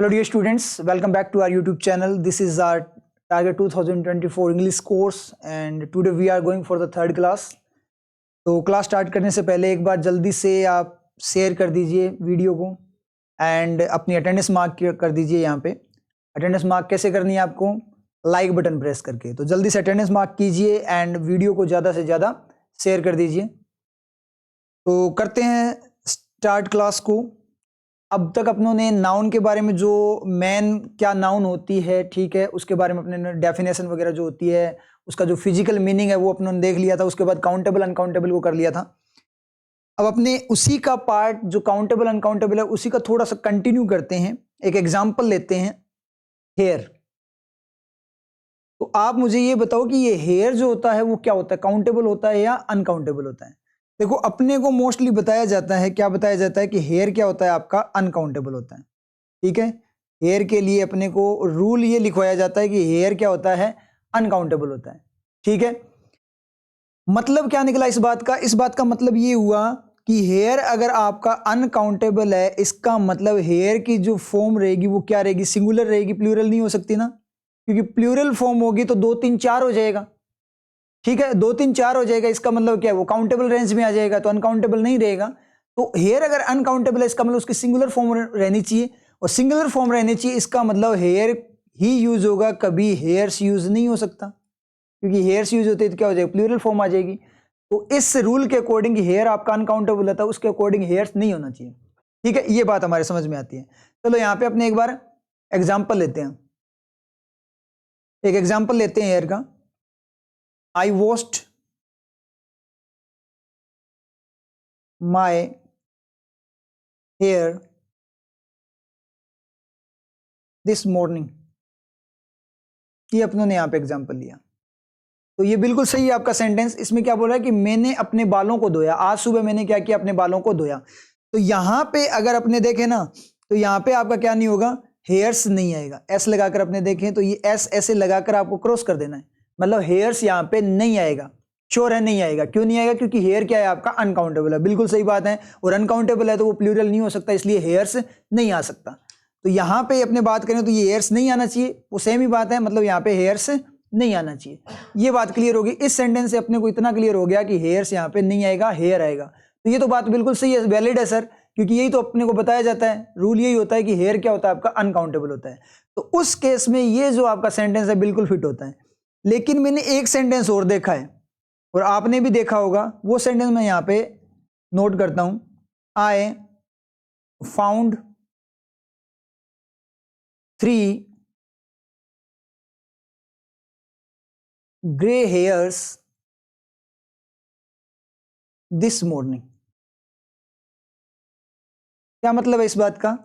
Hello dear students, welcome back to our YouTube channel. This is our Target 2024 English course and today we are going for the third class. तो class start करने से पहले एक बार जल्दी से आप share कर दीजिए वीडियो को एंड अपनी अटेंडेंस मार्क कर दीजिए। यहाँ पे अटेंडेंस मार्क कैसे करनी है आपको, लाइक बटन प्रेस करके। तो जल्दी से अटेंडेंस मार्क कीजिए एंड वीडियो को ज़्यादा से ज़्यादा शेयर कर दीजिए। तो करते हैं स्टार्ट क्लास को। अब तक अपनों ने नाउन के बारे में, जो मेन क्या नाउन होती है, ठीक है, उसके बारे में अपने डेफिनेशन वगैरह जो होती है, उसका जो फिजिकल मीनिंग है वो अपनों ने देख लिया था। उसके बाद काउंटेबल अनकाउंटेबल को कर लिया था। अब अपने उसी का पार्ट जो काउंटेबल अनकाउंटेबल है उसी का थोड़ा सा कंटिन्यू करते हैं। एक एग्जांपल लेते हैं, हेयर। तो आप मुझे ये बताओ कि ये हेयर जो होता है वो क्या होता है, काउंटेबल होता है या अनकाउंटेबल होता है। देखो अपने को मोस्टली बताया जाता है, क्या बताया जाता है कि हेयर क्या होता है आपका, अनकाउंटेबल होता है। ठीक है, हेयर के लिए अपने को रूल ये लिखवाया जाता है कि हेयर क्या होता है, अनकाउंटेबल होता है। ठीक है, मतलब क्या निकला इस बात का, इस बात का मतलब ये हुआ कि हेयर अगर आपका अनकाउंटेबल है, इसका मतलब हेयर की जो फॉर्म रहेगी वो क्या रहेगी, सिंगुलर रहेगी, प्लूरल नहीं हो सकती ना, क्योंकि प्लूरल फॉर्म होगी तो 2 3 4 हो जाएगा। ठीक है, 2 3 4 हो जाएगा, इसका मतलब क्या है, वो काउंटेबल रेंज में आ जाएगा, तो अनकाउंटेबल नहीं रहेगा। तो हेयर अगर अनकाउंटेबल है इसका मतलब उसकी सिंगुलर फॉर्म रहनी चाहिए, और सिंगुलर फॉर्म रहनी चाहिए इसका मतलब हेयर ही यूज होगा, कभी हेयर्स यूज नहीं हो सकता, क्योंकि हेयर्स यूज होते तो क्या हो जाएगा, प्लूरल फॉर्म आ जाएगी। तो इस रूल के अकॉर्डिंग हेयर आपका अनकाउंटेबल होता है, उसके अकॉर्डिंग हेयर्स नहीं होना चाहिए। ठीक है, ये बात हमारे समझ में आती है। चलो यहाँ पे अपने एक बार एग्जाम्पल लेते हैं, एक एग्जाम्पल लेते हैं हेयर का। I washed my hair this morning। ये अपनों ने यहाँ पे एग्जाम्पल लिया, तो ये बिल्कुल सही है आपका सेंटेंस। इसमें क्या बोल रहा है कि मैंने अपने बालों को धोया, आज सुबह मैंने क्या किया, अपने बालों को धोया। तो यहाँ पे अगर अपने देखें ना, तो यहाँ पे आपका क्या नहीं होगा, हेयर्स नहीं आएगा। एस लगाकर अपने देखें तो ये एस ऐसे लगाकर आपको क्रॉस कर देना है, मतलब हेयर्स यहाँ पे नहीं आएगा। श्योर है नहीं आएगा, क्यों नहीं आएगा, क्योंकि हेयर क्या है आपका, अनकाउंटेबल है। बिल्कुल सही बात है, और अनकाउंटेबल है तो वो प्लूरल नहीं हो सकता, इसलिए हेयर्स नहीं आ सकता। तो यहाँ पे अपने बात करें तो ये हेयर्स नहीं आना चाहिए, वो सेम ही बात है, मतलब यहाँ पे हेयर्स नहीं आना चाहिए। ये बात क्लियर होगी। इस सेंटेंस से अपने को इतना क्लियर हो गया कि हेयर्स यहाँ पे नहीं आएगा, हेयर आएगा। तो ये तो बात बिल्कुल सही है, वैलिड है सर, क्योंकि यही तो अपने को बताया जाता है, रूल यही होता है कि हेयर क्या होता है आपका, अनकाउंटेबल होता है। तो उस केस में ये जो आपका सेंटेंस है बिल्कुल फिट होता है। लेकिन मैंने एक सेंटेंस और देखा है, और आपने भी देखा होगा, वो सेंटेंस मैं यहाँ पे नोट करता हूं। I found 3 grey hairs this morning. क्या मतलब है इस बात का,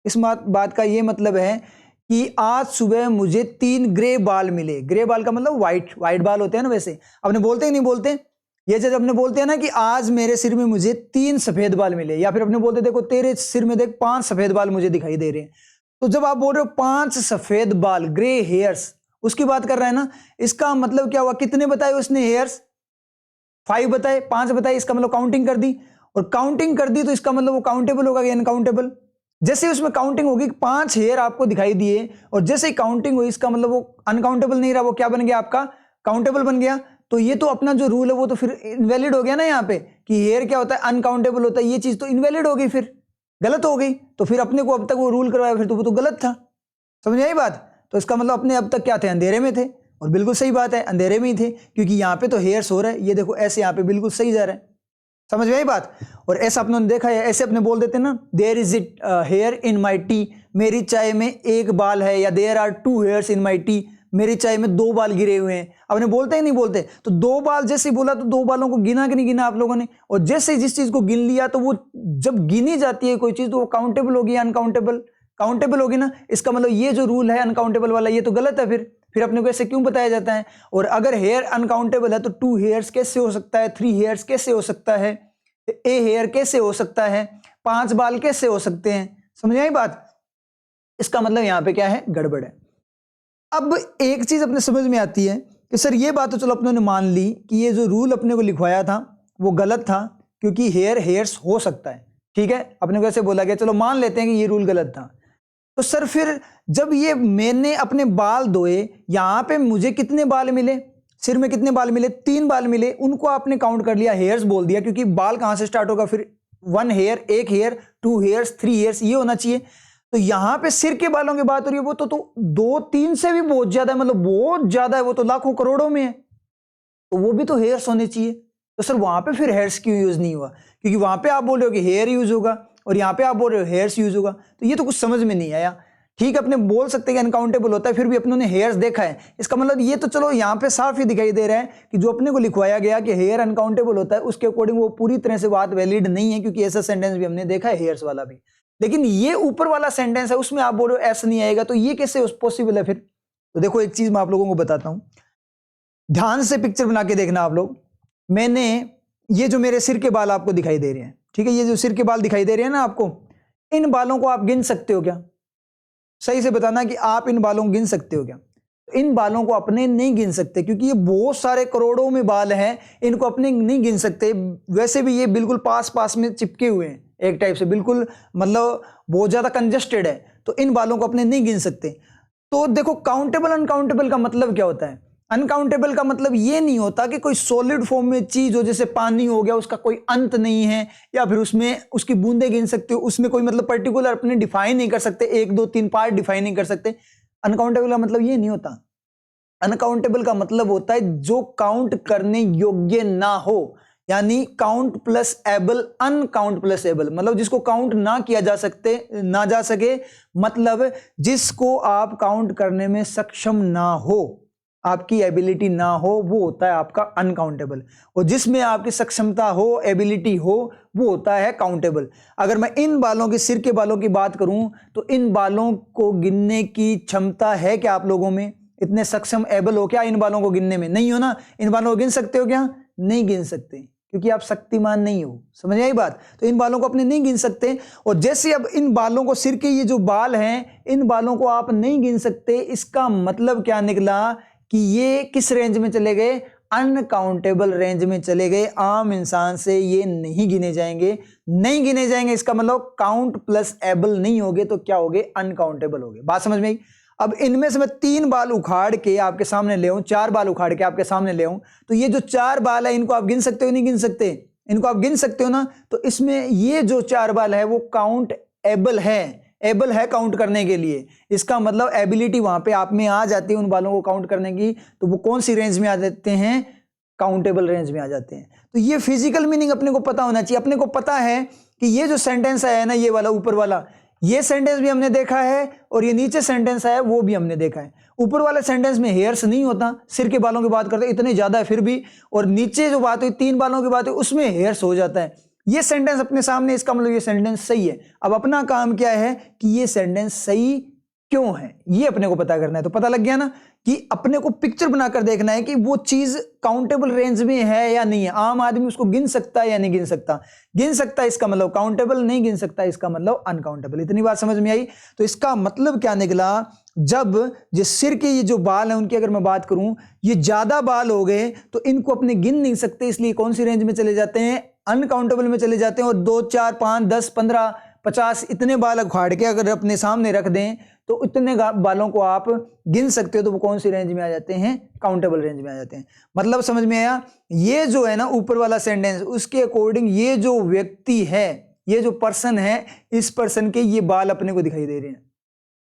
इस बात का ये मतलब है कि आज सुबह मुझे 3 ग्रे बाल मिले। ग्रे बाल का मतलब व्हाइट बाल होते हैं ना, वैसे अपने बोलते हैं नहीं बोलते, ये जब अपने बोलते हैं ना कि आज मेरे सिर में मुझे 3 सफेद बाल मिले, या फिर अपने बोलते देखो तेरे सिर में देख 5 सफेद बाल मुझे दिखाई दे रहे हैं। तो जब आप बोल रहे हो 5 सफेद बाल, ग्रे हेयर्स, उसकी बात कर रहा है ना, इसका मतलब क्या हुआ, कितने बताए उसने हेयर्स, 5 बताए, 5 बताए, इसका मतलब काउंटिंग कर दी, और काउंटिंग कर दी तो इसका मतलब वो काउंटेबल होगा या अनकाउंटेबल। जैसे ही उसमें काउंटिंग होगी, 5 हेयर आपको दिखाई दिए, और जैसे ही काउंटिंग हुई इसका मतलब वो अनकाउंटेबल नहीं रहा, वो क्या बन गया आपका, काउंटेबल बन गया। तो ये तो अपना जो रूल है वो तो फिर इनवैलिड हो गया ना, यहाँ पे कि हेयर क्या होता है, अनकाउंटेबल होता है, ये चीज तो इनवैलिड हो गई, फिर गलत हो गई। तो फिर अपने को अब तक वो रूल करवाया, फिर तो वो तो गलत था। समझ आई बात। तो इसका मतलब अपने अब तक क्या थे, अंधेरे में थे, और बिल्कुल सही बात है, अंधेरे में ही थे, क्योंकि यहाँ पे तो हेयर्स हो रहा है, ये देखो ऐसे यहाँ पे बिल्कुल सही जा रहा है। समझ में आई बात। और ऐसा अपने देखा है, ऐसे अपने बोल देते हैं ना, there is it hair in my tea, मेरी चाय में 1 बाल है, या there are 2 hairs in my tea, मेरी चाय में 2 बाल गिरे हुए हैं। अपने बोलते हैं नहीं बोलते, तो 2 बाल जैसे बोला तो 2 बालों को गिना कि नहीं गिना आप लोगों ने, और जैसे जिस चीज को गिन लिया तो वो जब गिनी जाती है कोई चीज तो वो काउंटेबल होगी या अनकाउंटेबल, काउंटेबल होगी ना। इसका मतलब ये जो रूल है अनकाउंटेबल वाला, ये तो गलत है। फिर अपने को ऐसे क्यों बताया जाता है। और अगर हेयर अनकाउंटेबल है तो 2 हेयर्स कैसे हो सकता है, 3 हेयर्स कैसे हो सकता है, ए हेयर कैसे हो सकता है, 5 बाल कैसे हो सकते हैं। समझ आई बात। इसका मतलब यहां पे क्या है, गड़बड़ है। अब एक चीज अपने समझ में आती है कि सर ये बात तो चलो अपनों ने मान ली कि ये जो रूल अपने को लिखवाया था वो गलत था, क्योंकि हेयर्स हो सकता है। ठीक है, अपने को ऐसे बोला गया, चलो मान लेते हैं कि ये रूल गलत था। तो सर फिर जब ये मैंने अपने बाल धोए, यहां पे मुझे कितने बाल मिले, सिर में कितने बाल मिले, 3 बाल मिले, उनको आपने काउंट कर लिया, हेयर्स बोल दिया, क्योंकि बाल कहां से स्टार्ट होगा, फिर 1 हेयर, 1 हेयर, 2 हेयर्स, 3 हेयर्स, ये होना चाहिए। तो यहां पे सिर के बालों की बात हो रही है, वो तो 2-3 से भी बहुत ज्यादा है, मतलब बहुत ज्यादा है, वो तो लाखों करोड़ों में है, तो वो भी तो हेयर्स होने चाहिए। तो सर वहां पे फिर हेयर्स क्यों यूज नहीं हुआ, क्योंकि वहां पे आप बोल रहे हो कि हेयर यूज होगा और यहाँ पे आप बोल रहे हो हेयर्स यूज होगा, तो ये तो कुछ समझ में नहीं आया। ठीक है, अपने बोल सकते हैं कि अनकाउंटेबल होता है, फिर भी अपनों ने हेयर्स देखा है, इसका मतलब ये तो चलो यहाँ पे साफ ही दिखाई दे रहा है कि जो अपने को लिखवाया गया कि हेयर अनकाउंटेबल होता है, उसके अकॉर्डिंग वो पूरी तरह से बात वैलिड नहीं है, क्योंकि ऐसा सेंटेंस भी हमने देखा है हेयर्स वाला भी। लेकिन ये ऊपर वाला सेंटेंस है, उसमें आप बोल रहे हो ऐसा नहीं आएगा, तो ये कैसे पॉसिबल है फिर? तो देखो एक चीज मैं आप लोगों को बताता हूं, ध्यान से पिक्चर बना के देखना आप लोग। मैंने ये जो मेरे सिर के बाल आपको दिखाई दे रहे हैं, ठीक है, ये जो सिर के बाल दिखाई दे रहे हैं ना आपको, इन बालों को आप गिन सकते हो क्या? सही से बताना कि आप इन बालों को गिन सकते हो क्या? इन बालों को अपने नहीं गिन सकते, क्योंकि ये बहुत सारे करोड़ों में बाल हैं, इनको अपने नहीं गिन सकते। वैसे भी ये बिल्कुल पास पास में चिपके हुए हैं, एक टाइप से बिल्कुल, मतलब बहुत ज्यादा कंजस्टेड है, तो इन बालों को अपने नहीं गिन सकते। तो देखो काउंटेबल अनकाउंटेबल का मतलब क्या होता है? अनकाउंटेबल का मतलब ये नहीं होता कि कोई सॉलिड फॉर्म में चीज हो, जैसे पानी हो गया, उसका कोई अंत नहीं है, या फिर उसमें उसकी बूंदे गिन सकते हो, उसमें कोई मतलब पर्टिकुलर अपने डिफाइन नहीं कर सकते, 1 2 3 पार्ट डिफाइन नहीं कर सकते। अनकाउंटेबल का मतलब ये नहीं होता। अनकाउंटेबल का मतलब होता है जो काउंट करने योग्य ना हो, यानी count plus able, uncount plus able, मतलब जिसको काउंट ना किया जा सकते, ना जा सके, मतलब जिसको आप काउंट करने में सक्षम ना हो, आपकी एबिलिटी ना हो, वो होता है आपका अनकाउंटेबल। और जिसमें आपकी सक्षमता हो, एबिलिटी हो, वो होता है काउंटेबल। अगर मैं इन बालों की, सिर के बालों की बात करूं, तो इन बालों को गिनने की क्षमता है क्या आप लोगों में? इतने सक्षम, एबल हो क्या इन बालों को गिनने में? नहीं हो ना। इन बालों को गिन सकते हो क्या? नहीं गिन सकते, क्योंकि आप शक्तिमान नहीं हो। समझ आई बात? तो इन बालों को अपने नहीं गिन सकते। और जैसे अब इन बालों को, सिर के ये जो बाल हैं, इन बालों को आप नहीं गिन सकते, इसका मतलब क्या निकला कि ये किस रेंज में चले गए? अनकाउंटेबल रेंज में चले गए। आम इंसान से ये नहीं गिने जाएंगे, नहीं गिने जाएंगे, इसका मतलब काउंट प्लस एबल नहीं होगे, तो क्या होगे? अनकाउंटेबल होगे। बात समझ में आई? अब इनमें से मैं 3 बाल उखाड़ के आपके सामने ले आऊं, 4 बाल उखाड़ के आपके सामने ले आऊं, तो ये जो 4 बाल है, इनको आप गिन सकते हो नहीं गिन सकते? इनको आप गिन सकते हो ना। तो इसमें ये जो 4 बाल है वो काउंट एबल है काउंट करने के लिए। इसका मतलब एबिलिटी वहां पे आप में आ जाती है उन बालों को काउंट करने की, तो वो कौन सी रेंज में आ जाते हैं? काउंटेबल रेंज में आ जाते हैं। तो ये फिजिकल मीनिंग अपने को पता होना चाहिए। अपने को पता है कि ये जो सेंटेंस है ना, ये वाला ऊपर वाला, ये सेंटेंस भी हमने देखा है, और ये नीचे सेंटेंस है वो भी हमने देखा है। ऊपर वाले सेंटेंस में हेयर्स नहीं होता, सिर के बालों की बात करते इतने ज्यादा है फिर भी, और नीचे जो बात हुई 3 बालों की बात हुई, उसमें हेयर्स हो जाता है। ये सेंटेंस अपने सामने, इसका मतलब ये सेंटेंस सही है। अब अपना काम क्या है कि ये सेंटेंस सही क्यों है, ये अपने को पता करना है। तो पता लग गया ना कि अपने को पिक्चर बनाकर देखना है कि वो चीज काउंटेबल रेंज में है या नहीं है। आम आदमी उसको गिन सकता है या नहीं गिन सकता? गिन सकता है, इसका मतलब काउंटेबल, नहीं गिन सकता, इसका मतलब अनकाउंटेबल। इतनी बात समझ में आई? तो इसका मतलब क्या निकला, जब ये सिर के ये जो बाल हैं उनकी अगर मैं बात करूं, ये ज्यादा बाल हो गए तो इनको अपने गिन नहीं सकते, इसलिए कौन सी रेंज में चले जाते हैं? अनकाउंटेबल में चले जाते हैं। और 2 4 5 10 15 50 इतने बाल उखाड़ के अगर अपने सामने रख दें, तो इतने बालों को आप गिन सकते हो, तो वो कौन सी रेंज में आ जाते हैं? काउंटेबल रेंज में आ जाते हैं। मतलब समझ में आया? ये जो है ना ऊपर वाला सेंटेंस, उसके अकॉर्डिंग ये जो व्यक्ति है, ये जो पर्सन है, इस पर्सन के ये बाल अपने को दिखाई दे रहे हैं।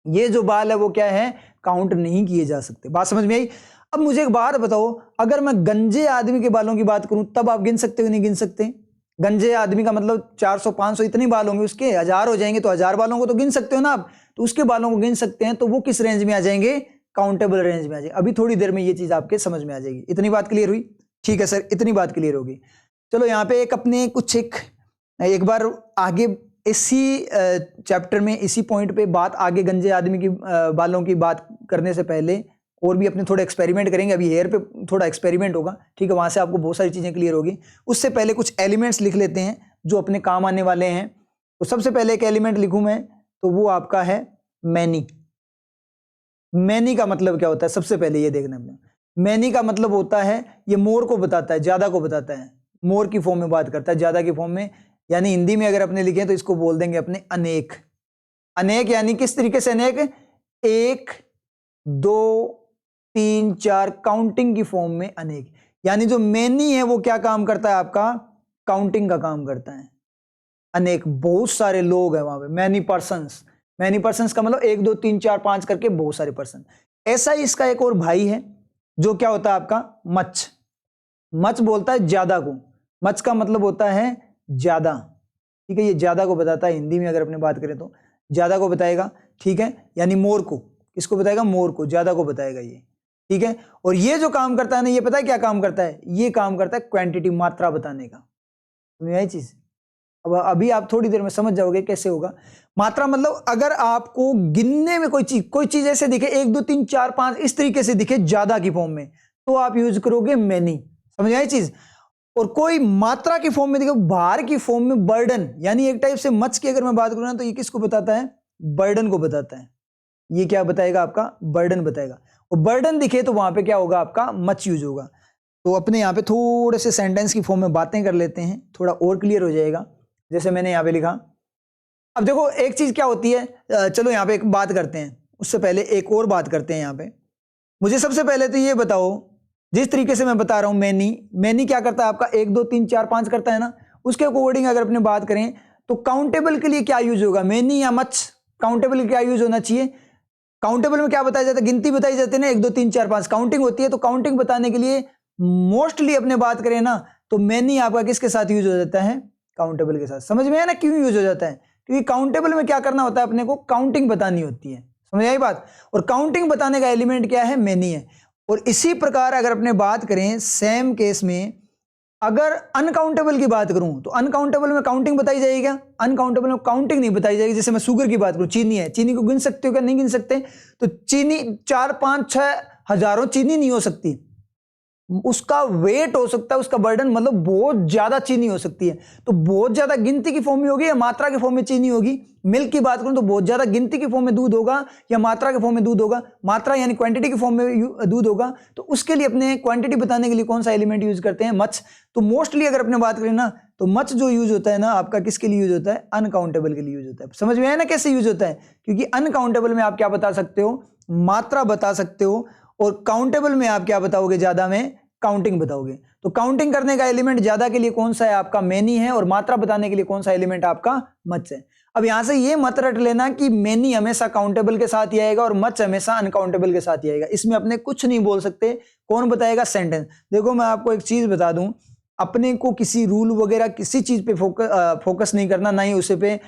ये जो बाल है वो क्या है? काउंट नहीं किए जा सकते। बात समझ में आई? अब मुझे एक बात बताओ, अगर मैं गंजे आदमी के बालों की बात करूं, तब आप गिन सकते हो नहीं गिन सकते? गंजे आदमी का मतलब 400 500 इतने बाल होंगे उसके, 1000 हो जाएंगे, तो 1000 बालों को तो गिन सकते हो ना आप, तो उसके बालों को गिन सकते हैं, तो वो किस रेंज में आ जाएंगे? काउंटेबल रेंज में आ जाएंगे। अभी थोड़ी देर में ये चीज आपके समझ में आ जाएगी। इतनी बात क्लियर हुई? ठीक है सर, इतनी बात क्लियर होगी। चलो यहाँ पे एक अपने कुछ एक बार आगे इसी चैप्टर में, इसी पॉइंट पे बात आगे गंजे आदमी की बालों की बात करने से पहले और भी अपने थोड़े एक्सपेरिमेंट करेंगे। अभी हेयर पे थोड़ा एक्सपेरिमेंट होगा, ठीक है, वहां से आपको बहुत सारी चीजें क्लियर होगी। उससे पहले कुछ एलिमेंट्स लिख लेते हैं जो अपने काम आने वाले हैं। तो सबसे पहले एक एलिमेंट लिखूं मैं, तो वो आपका है मैनी। मैनी का मतलब क्या होता है? सबसे पहले ये देखना है। मैनी का मतलब होता है, ये मोर को बताता है, ज्यादा को बताता है, मोर की फॉर्म में बात करता है, ज्यादा की फॉर्म में। यानी हिंदी में अगर अपने लिखे तो इसको बोल देंगे अपने अनेक। अनेक यानी किस तरीके से अनेक, 1 2 3 4 काउंटिंग की फॉर्म में अनेक। यानी जो मेनी है वो क्या काम करता है आपका, काउंटिंग का काम करता है। अनेक बहुत सारे लोग हैं वहां पे, मैनी पर्सन्स। मैनी पर्सन्स का मतलब 1 2 3 4 5 करके बहुत सारे पर्सन। ऐसा ही इसका एक और भाई है जो क्या होता है आपका, मच। मच बोलता है ज्यादा को, मच का मतलब होता है ज्यादा, ठीक है। ये ज्यादा को बताता है हिंदी में, अगर अपने बात करें तो ज्यादा को बताएगा, ठीक है। यानी मोर को, किसको बताएगा, मोर को, ज्यादा को बताएगा ये, ठीक है। और ये जो काम करता है ना, ये पता है क्या काम करता है, ये काम करता है क्वांटिटी, मात्रा बताने का। समझ आई चीज? अब अभी आप थोड़ी देर में समझ जाओगे कैसे होगा। मात्रा मतलब अगर आपको गिनने में कोई चीज ऐसे दिखे, 1 2 3 4 5 इस तरीके से दिखे ज्यादा की फॉर्म में, तो आप यूज करोगे मैनी। समझ आई चीज? और कोई मात्रा की फॉर्म में देखो, भार की फॉर्म में बर्डन, यानी एक टाइप से मच की अगर मैं बात करूं ना, तो ये किसको बताता है, बर्डन को बताता है। ये क्या बताएगा आपका, बर्डन बताएगा। और बर्डन दिखे तो वहां पे क्या होगा आपका, मच यूज होगा। तो अपने यहाँ पे थोड़े से सेंटेंस की फॉर्म में बातें कर लेते हैं, थोड़ा और क्लियर हो जाएगा। जैसे मैंने यहाँ पे लिखा, अब देखो एक चीज क्या होती है, चलो यहाँ पे एक बात करते हैं, उससे पहले एक और बात करते हैं। यहाँ पे मुझे सबसे पहले तो ये बताओ, जिस तरीके से मैं बता रहा हूं मैनी क्या करता है आपका, 1 2 3 4 5 करता है ना, उसके अकॉर्डिंग अगर अपने बात करें तो काउंटेबल के लिए क्या यूज होगा, मैनी या मच। काउंटेबल क्या यूज होना चाहिए, काउंटेबल में क्या बताया जाता है, गिनती बताई जाती है ना, 1 2 3 4 5 काउंटिंग होती है। तो काउंटिंग बताने के लिए मोस्टली अपने बात करें ना, तो मैनी आपका किसके साथ यूज हो जाता है, काउंटेबल के साथ। समझ में है ना क्यों यूज हो जाता है, क्योंकि काउंटेबल में क्या करना होता है, अपने को काउंटिंग बतानी होती है। समझ आई बात? और काउंटिंग बताने का एलिमेंट क्या है, मैनी है। और इसी प्रकार अगर अपने बात करें सेम केस में, अगर अनकाउंटेबल की बात करूं तो अनकाउंटेबल में काउंटिंग बताई जाएगी क्या, अनकाउंटेबल में काउंटिंग नहीं बताई जाएगी। जैसे मैं शुगर की बात करूं, चीनी है, चीनी को गिन सकते हो क्या, नहीं गिन सकते। तो चीनी 4 5 6 हजारों चीनी नहीं हो सकती, उसका वेट हो सकता है, उसका बर्डन मतलब बहुत ज्यादा चीनी हो सकती है। तो बहुत ज्यादा गिनती की फॉर्म में होगी या मात्रा के फॉर्म में चीनी होगी। मिल्क की बात करूं तो बहुत ज्यादा गिनती की फॉर्म में दूध होगा या मात्रा के फॉर्म में दूध होगा, मात्रा यानी क्वांटिटी की फॉर्म में दूध होगा। तो उसके लिए अपने क्वांटिटी बताने के लिए कौन सा एलिमेंट यूज करते हैं, मच। तो मोस्टली अगर अपने बात करें ना, तो मच जो यूज होता है ना आपका, किसके लिए यूज होता है, अनकाउंटेबल के लिए यूज होता है। समझ में आया ना कैसे यूज होता है, क्योंकि अनकाउंटेबल में आप क्या बता सकते हो, मात्रा बता सकते हो, और काउंटेबल में आप क्या बताओगे, ज्यादा में काउंटिंग बताओगे। तो काउंटिंग करने का एलिमेंट ज्यादा के लिए कौन सा है आपका, मैनी है, और मात्रा बताने के लिए कौन सा एलिमेंट आपका, मच है। अब यहां से ये मत रट लेना कि मैनी हमेशा काउंटेबल के साथ ही आएगा और मच हमेशा अनकाउंटेबल के साथ ही आएगा, इसमें अपने कुछ नहीं बोल सकते। कौन बताएगा, सेंटेंस। देखो मैं आपको एक चीज बता दूं, अपने को किसी रूल वगैरह किसी चीज पे फोकस नहीं करना, ना ही उसे पे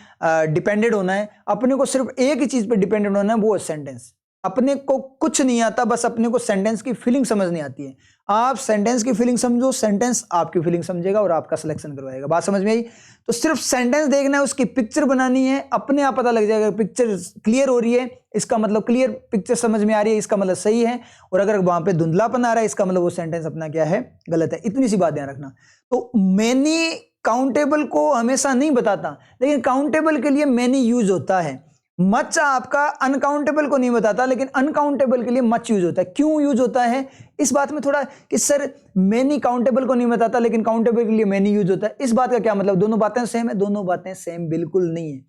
डिपेंडेड होना है। अपने को सिर्फ एक ही चीज पे डिपेंडेड होना है, वो है सेंटेंस। अपने को कुछ नहीं आता, बस अपने को सेंटेंस की फीलिंग समझनी आती है। आप सेंटेंस की फीलिंग समझो, सेंटेंस आपकी फीलिंग समझेगा और आपका सिलेक्शन करवाएगा। बात समझ में आई? तो सिर्फ सेंटेंस देखना है, उसकी पिक्चर बनानी है, अपने आप पता लग जाएगा पिक्चर क्लियर हो रही है, इसका मतलब क्लियर पिक्चर समझ में आ रही है, इसका मतलब सही है। और अगर वहां पे धुंधलापन आ रहा है, इसका मतलब वो सेंटेंस अपना क्या है, गलत है। इतनी सी बात ध्यान रखना। तो मैनी काउंटेबल को हमेशा नहीं बताता, लेकिन काउंटेबल के लिए मैनी यूज होता है। मच आपका अनकाउंटेबल को नहीं बताता, लेकिन अनकाउंटेबल के लिए मच यूज होता है। क्यों यूज होता है, इस बात में थोड़ा कि सर मैनी काउंटेबल को नहीं बताता लेकिन काउंटेबल के लिए मैनी यूज होता है, इस बात का क्या मतलब, दोनों बातें सेम है? दोनों बातें सेम बिल्कुल नहीं है,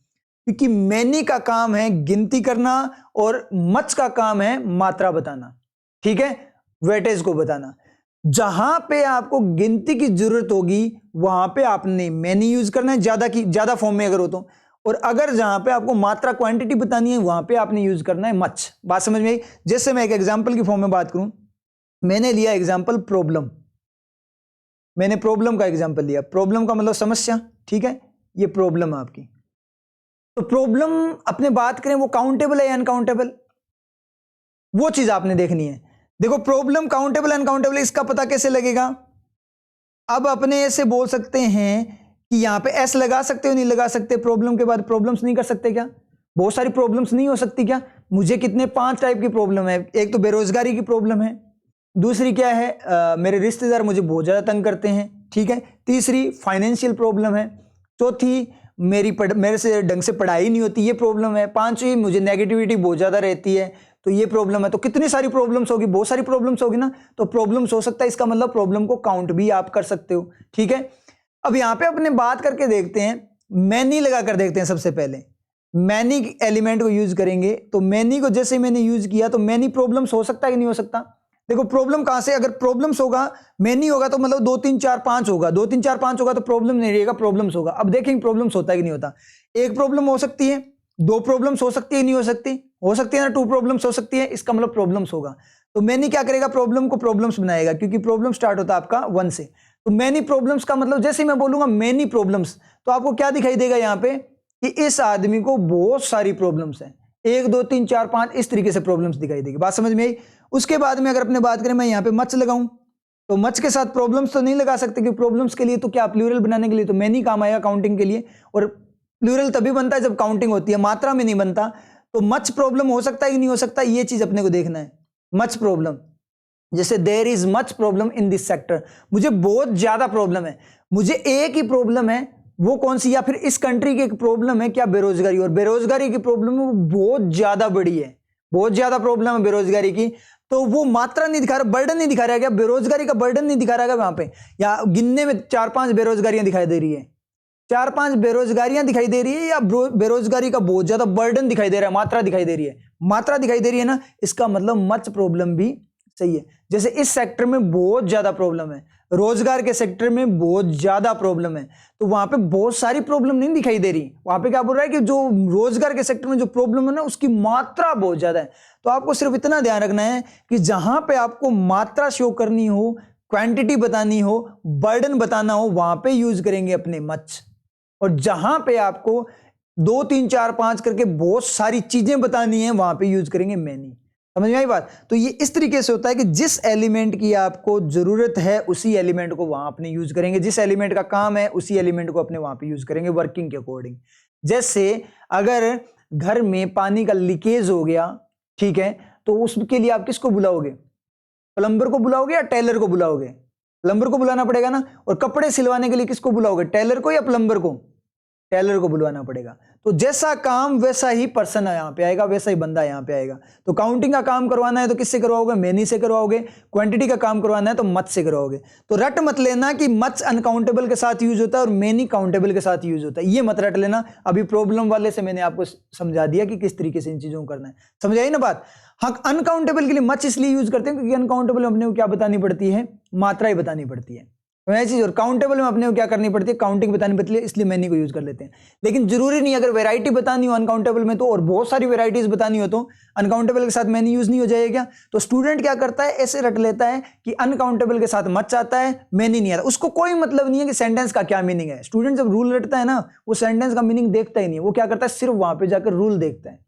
क्योंकि मैनी का काम है गिनती करना और मच का काम है मात्रा बताना, ठीक है, वेटेज को बताना। जहां पे आपको गिनती की जरूरत होगी वहां पे आपने मैनी यूज करना है, ज्यादा की ज्यादा फॉर्म में अगर हो तो। और अगर जहां पे आपको मात्रा क्वांटिटी बतानी है वहां पे आपने यूज करना है मच। बात समझ में आई? जैसे मैं एक एग्जांपल की फॉर्म में बात करूं, मैंने लिया एग्जांपल प्रॉब्लम, मैंने प्रॉब्लम का एग्जांपल लिया। प्रॉब्लम का मतलब समस्या, ठीक है, ये प्रॉब्लम है आपकी। तो प्रॉब्लम अपने बात करें वो काउंटेबल है या अनकाउंटेबल, वो चीज आपने देखनी है। देखो प्रॉब्लम काउंटेबल अनकाउंटेबल इसका पता कैसे लगेगा। अब अपने ऐसे बोल सकते हैं कि यहां पे एस लगा सकते हो, नहीं लगा सकते, प्रॉब्लम के बाद प्रॉब्लम्स नहीं कर सकते क्या, बहुत सारी प्रॉब्लम्स नहीं हो सकती क्या। मुझे कितने 5 टाइप की प्रॉब्लम है। एक तो बेरोजगारी की प्रॉब्लम है, दूसरी क्या है, मेरे रिश्तेदार मुझे बहुत ज्यादा तंग करते हैं, ठीक है, तीसरी फाइनेंशियल प्रॉब्लम है, चौथी मेरे से ढंग से पढ़ाई नहीं होती, ये प्रॉब्लम है, पांचवी मुझे नेगेटिविटी बहुत ज्यादा रहती है, तो ये प्रॉब्लम है। तो कितनी सारी प्रॉब्लम्स होगी, बहुत सारी प्रॉब्लम्स होगी ना, तो प्रॉब्लम्स हो सकता है, इसका मतलब प्रॉब्लम को काउंट भी आप कर सकते हो, ठीक है। अब यहां पे अपने बात करके देखते हैं, मैनी लगा कर देखते हैं सबसे पहले। मैनी एलिमेंट को यूज करेंगे, तो मैनी को जैसे मैंने यूज किया तो मैनी प्रॉब्लम्स हो सकता है कि नहीं हो सकता? देखो प्रॉब्लम कहां से, अगर प्रॉब्लम्स होगा, मैनी होगा तो मतलब 2 3 4 5 होगा, 2 3 4 5 होगा तो प्रॉब्लम नहीं रहेगा, प्रॉब्लम्स होगा। अब देखेंगे प्रॉब्लम्स होता है कि नहीं होता। एक प्रॉब्लम हो सकती है, 2 प्रॉब्लम्स हो सकती है, नहीं हो सकती? हो सकती है ना, 2 प्रॉब्लम्स हो सकती है, इसका मतलब प्रॉब्लम्स होगा। तो मैनी क्या करेगा, प्रॉब्लम को प्रॉब्लम्स बनाएगा, क्योंकि प्रॉब्लम स्टार्ट होता है आपका 1 से। तो मैनी प्रॉब्लम्स का मतलब जैसे ही मैं बोलूंगा मैनी प्रॉब्लम्स, तो आपको क्या दिखाई देगा यहाँ पे कि इस आदमी को बहुत सारी प्रॉब्लम्स हैं, 1 2 3 4 5 इस तरीके से प्रॉब्लम्स दिखाई देगी। बात समझ में आई? उसके बाद में अगर अपने बात करें, मैं यहाँ पे मच लगाऊं, तो मच के साथ प्रॉब्लम्स तो नहीं लगा सकते, क्योंकि प्रॉब्लम्स के लिए तो क्या, प्लूरल बनाने के लिए तो मैनी काम आएगा काउंटिंग के लिए, और प्लूरल तभी बनता है जब काउंटिंग होती है, मात्रा में नहीं बनता। तो मच प्रॉब्लम हो सकता है कि नहीं हो सकता, ये चीज अपने को देखना है। मच प्रॉब्लम, जैसे there is much problem in this sector, मुझे बहुत ज्यादा प्रॉब्लम है, मुझे एक ही प्रॉब्लम है, वो कौन सी, या फिर इस कंट्री की एक प्रॉब्लम है क्या, बेरोजगारी, और बेरोजगारी की प्रॉब्लम वो बहुत ज्यादा बड़ी है, बहुत ज्यादा प्रॉब्लम है बेरोजगारी की। तो वो मात्रा नहीं दिखा रहा, बर्डन नहीं दिखा रहा है क्या, बेरोजगारी का बर्डन नहीं दिखा रहा है वहां पे, या गिनने में 4 5 बेरोजगारियां दिखाई दे रही है, 4 5 बेरोजगारियां दिखाई दे रही है, या बेरोजगारी का बहुत ज्यादा बर्डन दिखाई दे रहा है, मात्रा दिखाई दे रही है, मात्रा दिखाई दे रही है ना, इसका मतलब मच प्रॉब्लम भी सही है। जैसे इस सेक्टर में बहुत ज्यादा प्रॉब्लम है, रोजगार के सेक्टर में बहुत ज्यादा प्रॉब्लम है, तो वहां पे बहुत सारी प्रॉब्लम नहीं दिखाई दे रही, वहां पे क्या बोल रहा है कि जो रोजगार के सेक्टर में जो प्रॉब्लम है ना, उसकी मात्रा बहुत ज्यादा है। तो आपको सिर्फ इतना ध्यान रखना है कि जहां पे आपको मात्रा शो करनी हो, क्वांटिटी बतानी हो, बर्डन बताना हो, वहां पे यूज करेंगे अपने मच, और जहां पे आपको 2 3 4 5 करके बहुत सारी चीजें बतानी है, वहां पे यूज करेंगे मैनी। समझ में आई बात? तो ये इस तरीके से होता है कि जिस एलिमेंट की आपको जरूरत है उसी एलिमेंट को वहां अपने यूज करेंगे, जिस एलिमेंट का काम है उसी एलिमेंट को अपने वहां पे यूज करेंगे वर्किंग के अकॉर्डिंग। जैसे अगर घर में पानी का लीकेज हो गया, ठीक है, तो उसके लिए आप किसको बुलाओगे, प्लम्बर को बुलाओगे या टेलर को बुलाओगे? प्लम्बर को बुलाना पड़ेगा ना। और कपड़े सिलवाने के लिए किसको बुलाओगे, टेलर को या प्लम्बर को? टेलर को बुलवाना पड़ेगा। तो जैसा काम वैसा ही पर्सन यहाँ पे आएगा, वैसा ही बंदा यहाँ पे आएगा। तो काउंटिंग का काम करवाना है तो किससे करवाओगे, मैनी से करवाओगे। क्वांटिटी का काम करवाना है तो मच से करवाओगे। तो रट मत लेना कि मच अनकाउंटेबल के साथ यूज होता है और मैनी काउंटेबल के साथ यूज होता है, ये मत रट लेना। अभी प्रॉब्लम वाले से मैंने आपको समझा दिया कि किस तरीके से इन चीजों को करना है, समझ आई ना बात। हाँ, अनकाउंटेबल के लिए मच इसलिए यूज करते हैं क्योंकि अनकाउंटेबल में अपने को क्या बतानी पड़ती है, मात्रा ही बतानी पड़ती है वह चीज, और काउंटेबल में अपने को क्या करनी पड़ती है, काउंटिंग बतानी पड़ती है, इसलिए मैनी को यूज कर लेते हैं। लेकिन जरूरी नहीं, अगर वैरायटी बतानी हो अनकाउंटेबल में तो, और बहुत सारी वैरायटीज बतानी हो तो अनकाउंटेबल के साथ मैनी यूज नहीं हो जाएगा। तो स्टूडेंट क्या करता है, ऐसे रट लेता है कि अनकाउंटेबल के साथ मच आता है, मैनी नहीं आता। उसको कोई मतलब नहीं है कि सेंटेंस का क्या मीनिंग है। स्टूडेंट जब रूल रटता है ना, वो सेंटेंस का मीनिंग देखता ही नहीं है, वो क्या करता है, सिर्फ वहां पे जाकर रूल देखता है,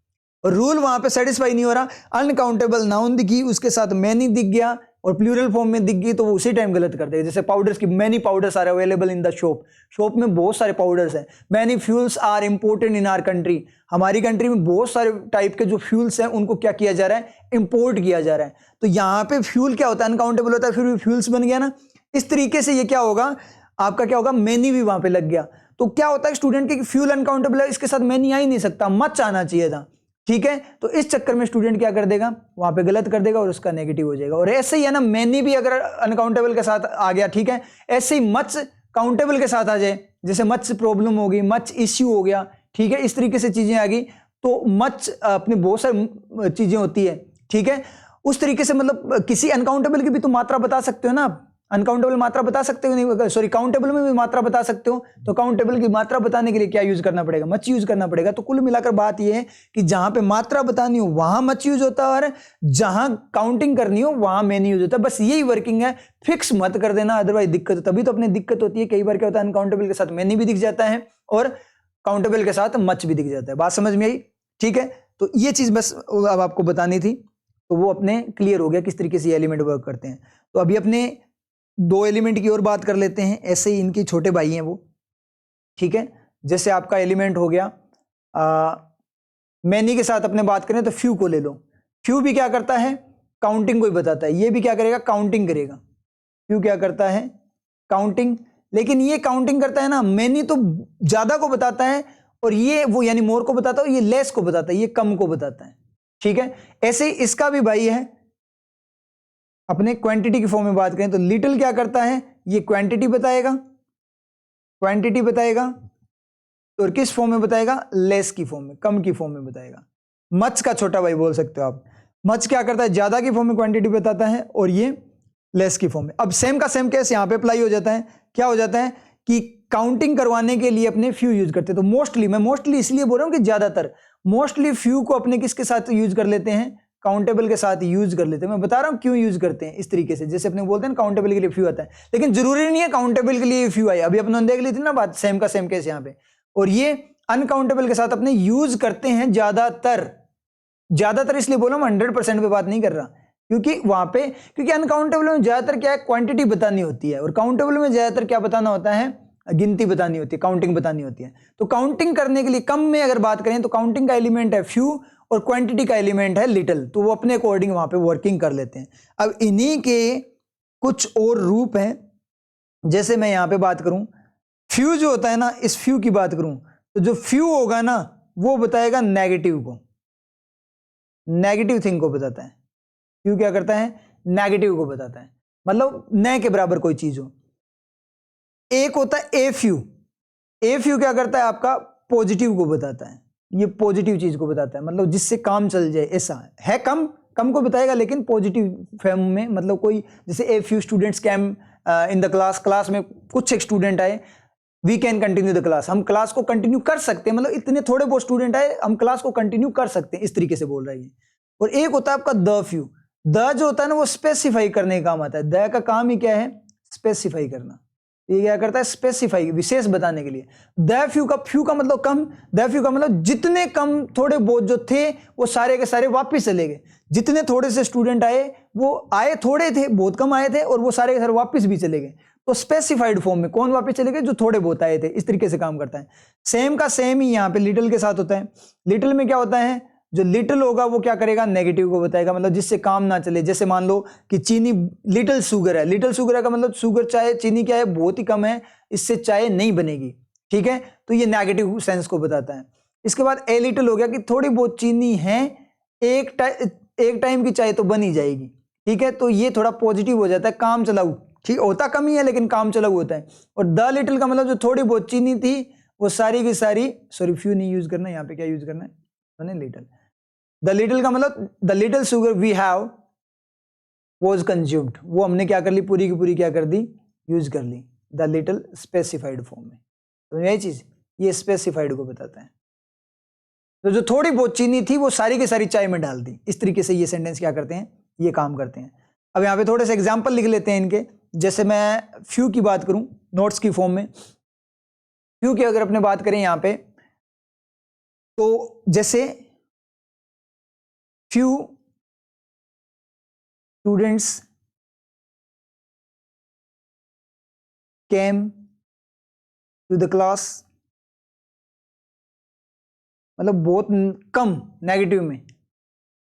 और रूल वहां पे सेटिस्फाई नहीं हो रहा, अनकाउंटेबल नाउन दिखी, उसके साथ मैनी दिख गया और प्लूरल फॉर्म में दिख गई, तो वो उसी टाइम गलत कर देगा। जैसे पाउडर्स की, many powders are available in the shop, shop में बहुत सारे पाउडर्स हैं। Many fuels are imported in our country, हमारी कंट्री में बहुत सारे टाइप के जो फ्यूल्स हैं उनको क्या किया जा रहा है, इंपोर्ट किया जा रहा है। तो यहाँ पे फ्यूल क्या होता है, अनकाउंटेबल होता है, फिर भी फ्यूल्स बन गया ना। इस तरीके से ये क्या होगा, आपका क्या होगा, मैनी भी वहां पे लग गया। तो क्या होता है स्टूडेंट के, फ्यूल अनकाउंटेबल है, इसके साथ मैनी आ ही नहीं सकता, मच आना चाहिए था, ठीक है। तो इस चक्कर में स्टूडेंट क्या कर देगा, वहां पे गलत कर देगा और उसका नेगेटिव हो जाएगा। और ऐसे ही है ना, मैनी भी अगर अनकाउंटेबल के साथ आ गया, ठीक है, ऐसे ही मच काउंटेबल के साथ आ जाए, जैसे मच प्रॉब्लम होगी, मच इश्यू हो गया, ठीक है, इस तरीके से चीजें आ गई। तो मच अपनी बहुत सारी चीजें होती है, ठीक है, उस तरीके से मतलब किसी अनकाउंटेबल की भी तो मात्रा बता सकते हो ना आप, अनकाउंटेबल मात्रा बता सकते हो, नहीं सॉरी काउंटेबल में भी मात्रा बता सकते हो। तो काउंटेबल की मात्रा बताने के लिए क्या यूज करना पड़ेगा, मच यूज करना पड़ेगा। तो कुल मिलाकर बात यह है कि जहां पे मात्रा बतानी हो वहां मच यूज होता है, और जहां काउंटिंग करनी हो वहां मैनी यूज होता है। बस यही वर्किंग है, फिक्स मत कर देना, अदरवाइज दिक्कत, तभी तो अपने दिक्कत होती है। कई बार क्या होता है, अनकाउंटेबल के साथ मैनी भी दिख जाता है और काउंटेबल के साथ मच भी दिख जाता है। बात समझ में आई, ठीक है। तो ये चीज बस अब आपको बतानी थी, तो वो अपने क्लियर हो गया किस तरीके से एलिमेंट वर्क करते हैं। तो अभी अपने 2 एलिमेंट की और बात कर लेते हैं, ऐसे ही इनके छोटे भाई हैं वो, ठीक है। जैसे आपका एलिमेंट हो गया मैनी के साथ अपने बात करें तो फ्यू को ले लो। फ्यू भी क्या करता है, काउंटिंग को ही बताता है। ये भी क्या करेगा, काउंटिंग करेगा। फ्यू क्या करता है, काउंटिंग। लेकिन ये काउंटिंग करता है ना, मैनी तो ज्यादा को बताता है, और ये वो यानी मोर को बताता है, ये लेस को बताता है, ये कम को बताता है, ठीक है। ऐसे ही इसका भी भाई है। अपने क्वांटिटी की फॉर्म में बात करें तो लिटिल क्या करता है, ये क्वांटिटी बताएगा, क्वांटिटी बताएगा, और किस फॉर्म में बताएगा, लेस की फॉर्म में, कम की फॉर्म में बताएगा। मच का छोटा भाई बोल सकते हो आप। मच क्या करता है, ज्यादा की फॉर्म में क्वांटिटी बताता है, और ये लेस की फॉर्म में। अब सेम का सेम केस यहां पे अप्लाई हो जाता है। क्या हो जाता है कि काउंटिंग करवाने के लिए अपने फ्यू यूज करते हैं। तो मोस्टली, मैं मोस्टली इसलिए बोल रहा हूं कि ज्यादातर, मोस्टली फ्यू को अपने किसके साथ यूज कर लेते हैं, काउंटेबल के साथ यूज कर लेते हैं। मैं बता रहा हूं क्यों यूज करते हैं इस तरीके से, जैसे अपने बोलते हैं काउंटेबल के लिए फ्यू आता है, लेकिन जरूरी नहीं है काउंटेबल के लिए फ्यू आए। अभी अपने देख ली थी ना बात, सेम का सेम केस यहाँ पे। और ये अनकाउंटेबल के साथ अपने यूज करते हैं ज्यादातर। ज्यादातर इसलिए बोला, मैं 100% पे बात नहीं कर रहा, क्योंकि वहां पे, क्योंकि अनकाउंटेबल में ज्यादातर क्या है, क्वांटिटी बतानी होती है, और काउंटेबल में ज्यादातर क्या बताना होता है, गिनती बतानी होती है, काउंटिंग बतानी होती है। तो काउंटिंग करने के लिए कम में अगर बात करें तो काउंटिंग का एलिमेंट है फ्यू, और क्वांटिटी का एलिमेंट है लिटिल, तो वो अपने अकॉर्डिंग वहां पे वर्किंग कर लेते हैं। अब इन्हीं के कुछ और रूप हैं। जैसे मैं यहां पे बात करूं, फ्यू जो होता है ना, इस फ्यू की बात करूं, तो जो फ्यू होगा ना, वो बताएगा नेगेटिव को, नेगेटिव थिंग को बताता है। फ्यू क्या करता है, नेगेटिव को बताता है, मतलब न के बराबर कोई चीज हो। एक होता है ए फ्यू। ए फ्यू क्या करता है, आपका पॉजिटिव को बताता है, ये पॉजिटिव चीज को बताता है, मतलब जिससे काम चल जाए, ऐसा है। कम कम को बताएगा, लेकिन पॉजिटिव फॉर्म में, मतलब कोई, जैसे a few students came in the class, class में कुछ एक स्टूडेंट आए, we can continue the class, हम क्लास को कंटिन्यू कर सकते हैं, मतलब इतने थोड़े बहुत स्टूडेंट आए, हम क्लास को कंटिन्यू कर सकते हैं, इस तरीके से बोल रहा है। और एक होता है आपका द फ्यू। द जो होता है ना, वो स्पेसिफाई करने का काम आता है। द का काम ही क्या है, स्पेसिफाई करना। ये क्या करता है, स्पेसिफाई, विशेष बताने के लिए। द फ्यू का मतलब कम, द फ्यू का मतलब जितने कम, थोड़े बहुत जो थे वो सारे के सारे वापस चले गए। जितने थोड़े से स्टूडेंट आए, वो आए थोड़े थे, बहुत कम आए थे, और वो सारे के सारे वापस भी चले गए। तो स्पेसिफाइड फॉर्म में कौन वापस चले गए, जो थोड़े बहुत आए थे, इस तरीके से काम करता है। सेम का सेम ही यहाँ पे लिटिल के साथ होता है। लिटिल में क्या होता है, जो लिटिल होगा वो क्या करेगा, नेगेटिव को बताएगा, मतलब जिससे काम ना चले। जैसे मान लो कि चीनी, लिटिल शुगर है, लिटिल शुगर का मतलब शुगर, चाय, चीनी क्या है, बहुत ही कम है, इससे चाय नहीं बनेगी, ठीक है, तो ये नेगेटिव सेंस को बताता है। इसके बाद ए लिटिल हो गया कि थोड़ी बहुत चीनी है, एक टाइम की चाय तो बन ही जाएगी, ठीक है, तो ये थोड़ा पॉजिटिव हो जाता है, काम चलाऊ, ठीक होता कम ही है लेकिन काम चलाऊ होता है। और द लिटिल का मतलब जो थोड़ी बहुत चीनी थी वो सारी की सारी, सॉरी फ्यू नहीं यूज करना, यहाँ पे क्या यूज करना है, लिटिल। द लिटिल का मतलब the little sugar we have was consumed, वो हमने क्या कर ली, पूरी की पूरी क्या कर दी, यूज कर ली। द लिटिल स्पेसिफाइड फॉर्म में, तो यही चीज, ये स्पेसिफाइड को बताता है। तो जो थोड़ी बहुत चीनी थी वो सारी की सारी चाय में डाल दी। इस तरीके से ये सेंटेंस क्या करते हैं, ये काम करते हैं। अब यहाँ पे थोड़े से एग्जाम्पल लिख लेते हैं इनके। जैसे मैं फ्यू की बात करूं नोट्स की फॉर्म में, फ्यू की अगर अपने बात करें यहाँ पे, तो जैसे few students came to the class, मतलब बहुत कम, नेगेटिव में,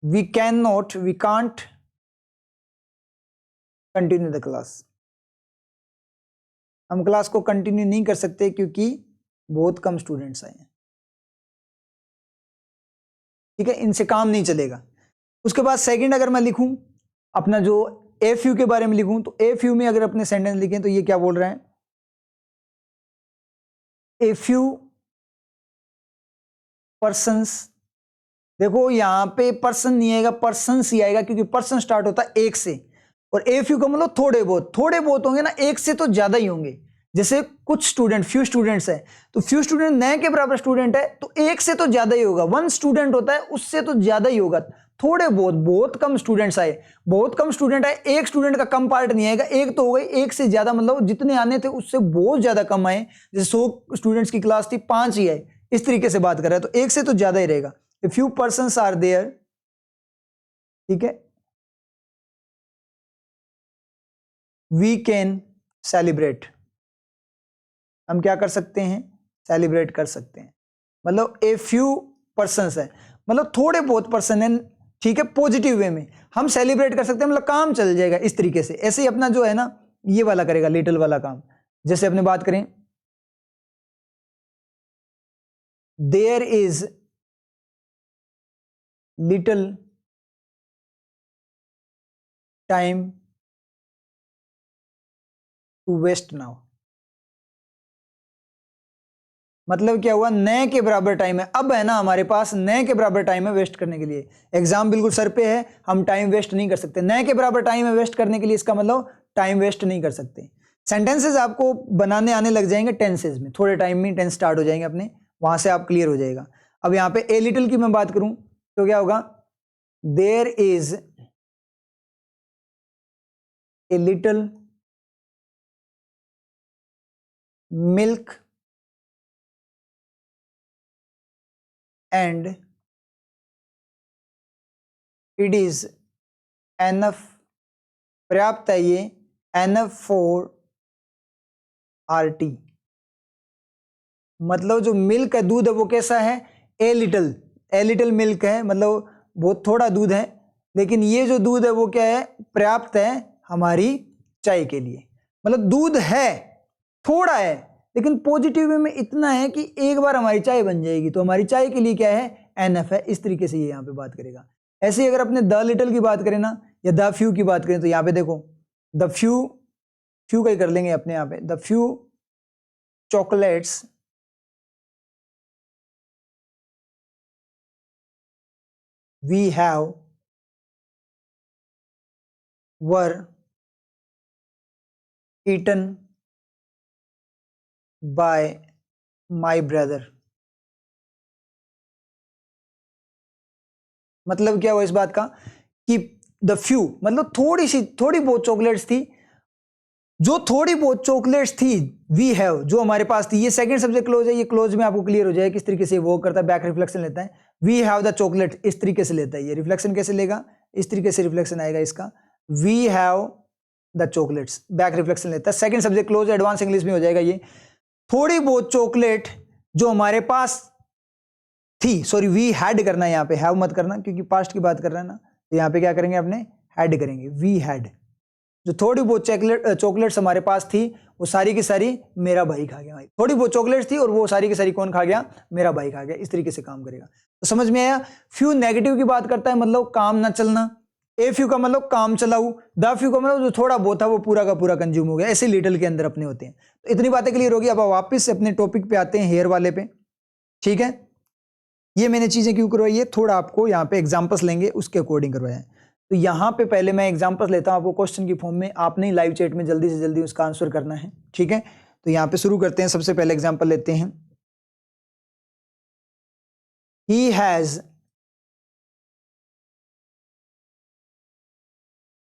we can not, we can't continue the class, हम क्लास को कंटिन्यू नहीं कर सकते क्योंकि बहुत कम स्टूडेंट्स आए हैं, ठीक है, इनसे काम नहीं चलेगा। उसके बाद सेकंड अगर मैं लिखूं अपना जो ए फ्यू के बारे में लिखूं, तो ए फ्यू में अगर अपने सेंटेंस लिखें तो ये क्या बोल रहे हैं, ए फ्यू पर्सन्स, देखो यहां पे पर्सन नहीं आएगा, पर्सन्स ही आएगा, क्योंकि पर्सन स्टार्ट होता है एक से, और ए फ्यू का मतलब थोड़े बहुत, थोड़े बहुत होंगे ना, एक से तो ज्यादा ही होंगे। जैसे कुछ स्टूडेंट, फ्यू स्टूडेंट्स है, तो फ्यू स्टूडेंट नए के बराबर स्टूडेंट है, तो एक से तो ज्यादा ही होगा। वन स्टूडेंट होता है, उससे तो ज्यादा ही होगा। थोड़े बहुत, बहुत कम स्टूडेंट्स आए, बहुत कम स्टूडेंट आए, एक स्टूडेंट का कम पार्ट नहीं आएगा, एक तो हो गई, एक से ज्यादा मतलब जितने आने थे उससे बहुत ज्यादा कम आए। जैसे 100 स्टूडेंट्स की क्लास थी, 5 ही आए, इस तरीके से बात कर रहा है, तो एक से तो ज्यादा ही रहेगा। फ्यू पर्सन्स आर देयर, ठीक है, वी कैन सेलिब्रेट, हम क्या कर सकते हैं, सेलिब्रेट कर सकते हैं। मतलब ए फ्यू पर्सन्स है, मतलब थोड़े बहुत पर्सन है, ठीक है, पॉजिटिव वे में हम सेलिब्रेट कर सकते हैं, मतलब काम चल जाएगा इस तरीके से। ऐसे ही अपना जो है ना, ये वाला करेगा, लिटिल वाला काम। जैसे अपने बात करें, there is little time to waste now, मतलब क्या हुआ, नए के बराबर टाइम है। अब है ना हमारे पास नए के बराबर टाइम है वेस्ट करने के लिए। एग्जाम बिल्कुल सर पे है, हम टाइम वेस्ट नहीं कर सकते। नए के बराबर टाइम है वेस्ट करने के लिए, इसका मतलब टाइम वेस्ट नहीं कर सकते। सेंटेंसेस आपको बनाने आने लग जाएंगे टेंसेज में, थोड़े टाइम में टेंस स्टार्ट हो जाएंगे अपने, वहां से आप क्लियर हो जाएगा। अब यहाँ पे ए लिटिल की मैं बात करूं तो क्या होगा, there is a little milk and it is enough, पर्याप्त है ये, एनफ फॉर आरटी। मतलब जो मिल्क है, दूध है, वो कैसा है, ए लिटिल मिल्क है, मतलब बहुत थोड़ा दूध है, लेकिन ये जो दूध है वो क्या है, पर्याप्त है हमारी चाय के लिए। मतलब दूध है, थोड़ा है, लेकिन पॉजिटिव वे में इतना है कि एक बार हमारी चाय बन जाएगी, तो हमारी चाय के लिए क्या है, एनफ है। इस तरीके से ये यहाँ पे बात करेगा। ऐसे ही अगर अपने द लिटिल की बात करें ना, या द फ्यू की बात करें, तो यहाँ पे देखो द फ्यू का ही कर लेंगे अपने यहाँ पे, the few chocolates we have were eaten by my brother। मतलब क्या हुआ इस बात का कि द फ्यू मतलब थोड़ी बहुत चॉकलेट्स थी, जो थोड़ी बहुत चॉकलेट्स थी वी हैव, जो हमारे पास थी। ये सेकंड सब्जेक्ट क्लोज है, ये क्लोज में आपको क्लियर हो जाएगा किस तरीके से वो करता है, बैक रिफ्लेक्शन लेता है। वी हैव द चॉकलेट इस तरीके से लेता है, ये रिफ्लेक्शन कैसे लेगा, इस तरीके से रिफ्लेक्शन आएगा इसका, we have the chocolates, back reflection लेता है। Second subject close, advance English में हो जाएगा ये, थोड़ी बहुत चॉकलेट जो हमारे पास थी, सॉरी वी हैड करना है यहाँ पे, हैव मत करना क्योंकि पास्ट की बात कर रहा है ना, तो यहाँ पे क्या करेंगे अपने, हैड करेंगे, वी हैड। जो थोड़ी बहुत चॉकलेट्स हमारे पास थी, वो सारी की सारी मेरा भाई खा गया। भाई थोड़ी बहुत चॉकलेट्स थी और वो सारी की सारी कौन खा गया, मेरा भाई खा गया। इस तरीके से काम करेगा। तो समझ में आया। फ्यू नेगेटिव की बात करता है, मतलब काम ना चलना। ए फ्यू का मतलब काम चलाऊ। द फ्यू का मतलब जो थोड़ा बहुत था वो पूरा का पूरा कंज्यूम हो गया। ऐसे लिटिल के अंदर अपने होते हैं। तो इतनी बातें क्लियर होगी। अब वापस से अपने टॉपिक पे आते हैं, हेयर वाले पे। ठीक है, ये मैंने चीजें क्यों करवाई है, थोड़ा आपको यहाँ पे एग्जाम्पल्स लेंगे उसके अकॉर्डिंग करवाया है। तो यहाँ पे पहले मैं एग्जाम्पल्स लेता हूँ आपको क्वेश्चन की फॉर्म में, आपने लाइव चैट में जल्दी से जल्दी उसका आंसर करना है। ठीक है, तो यहाँ पे शुरू करते हैं। सबसे पहले एग्जाम्पल लेते हैं। He has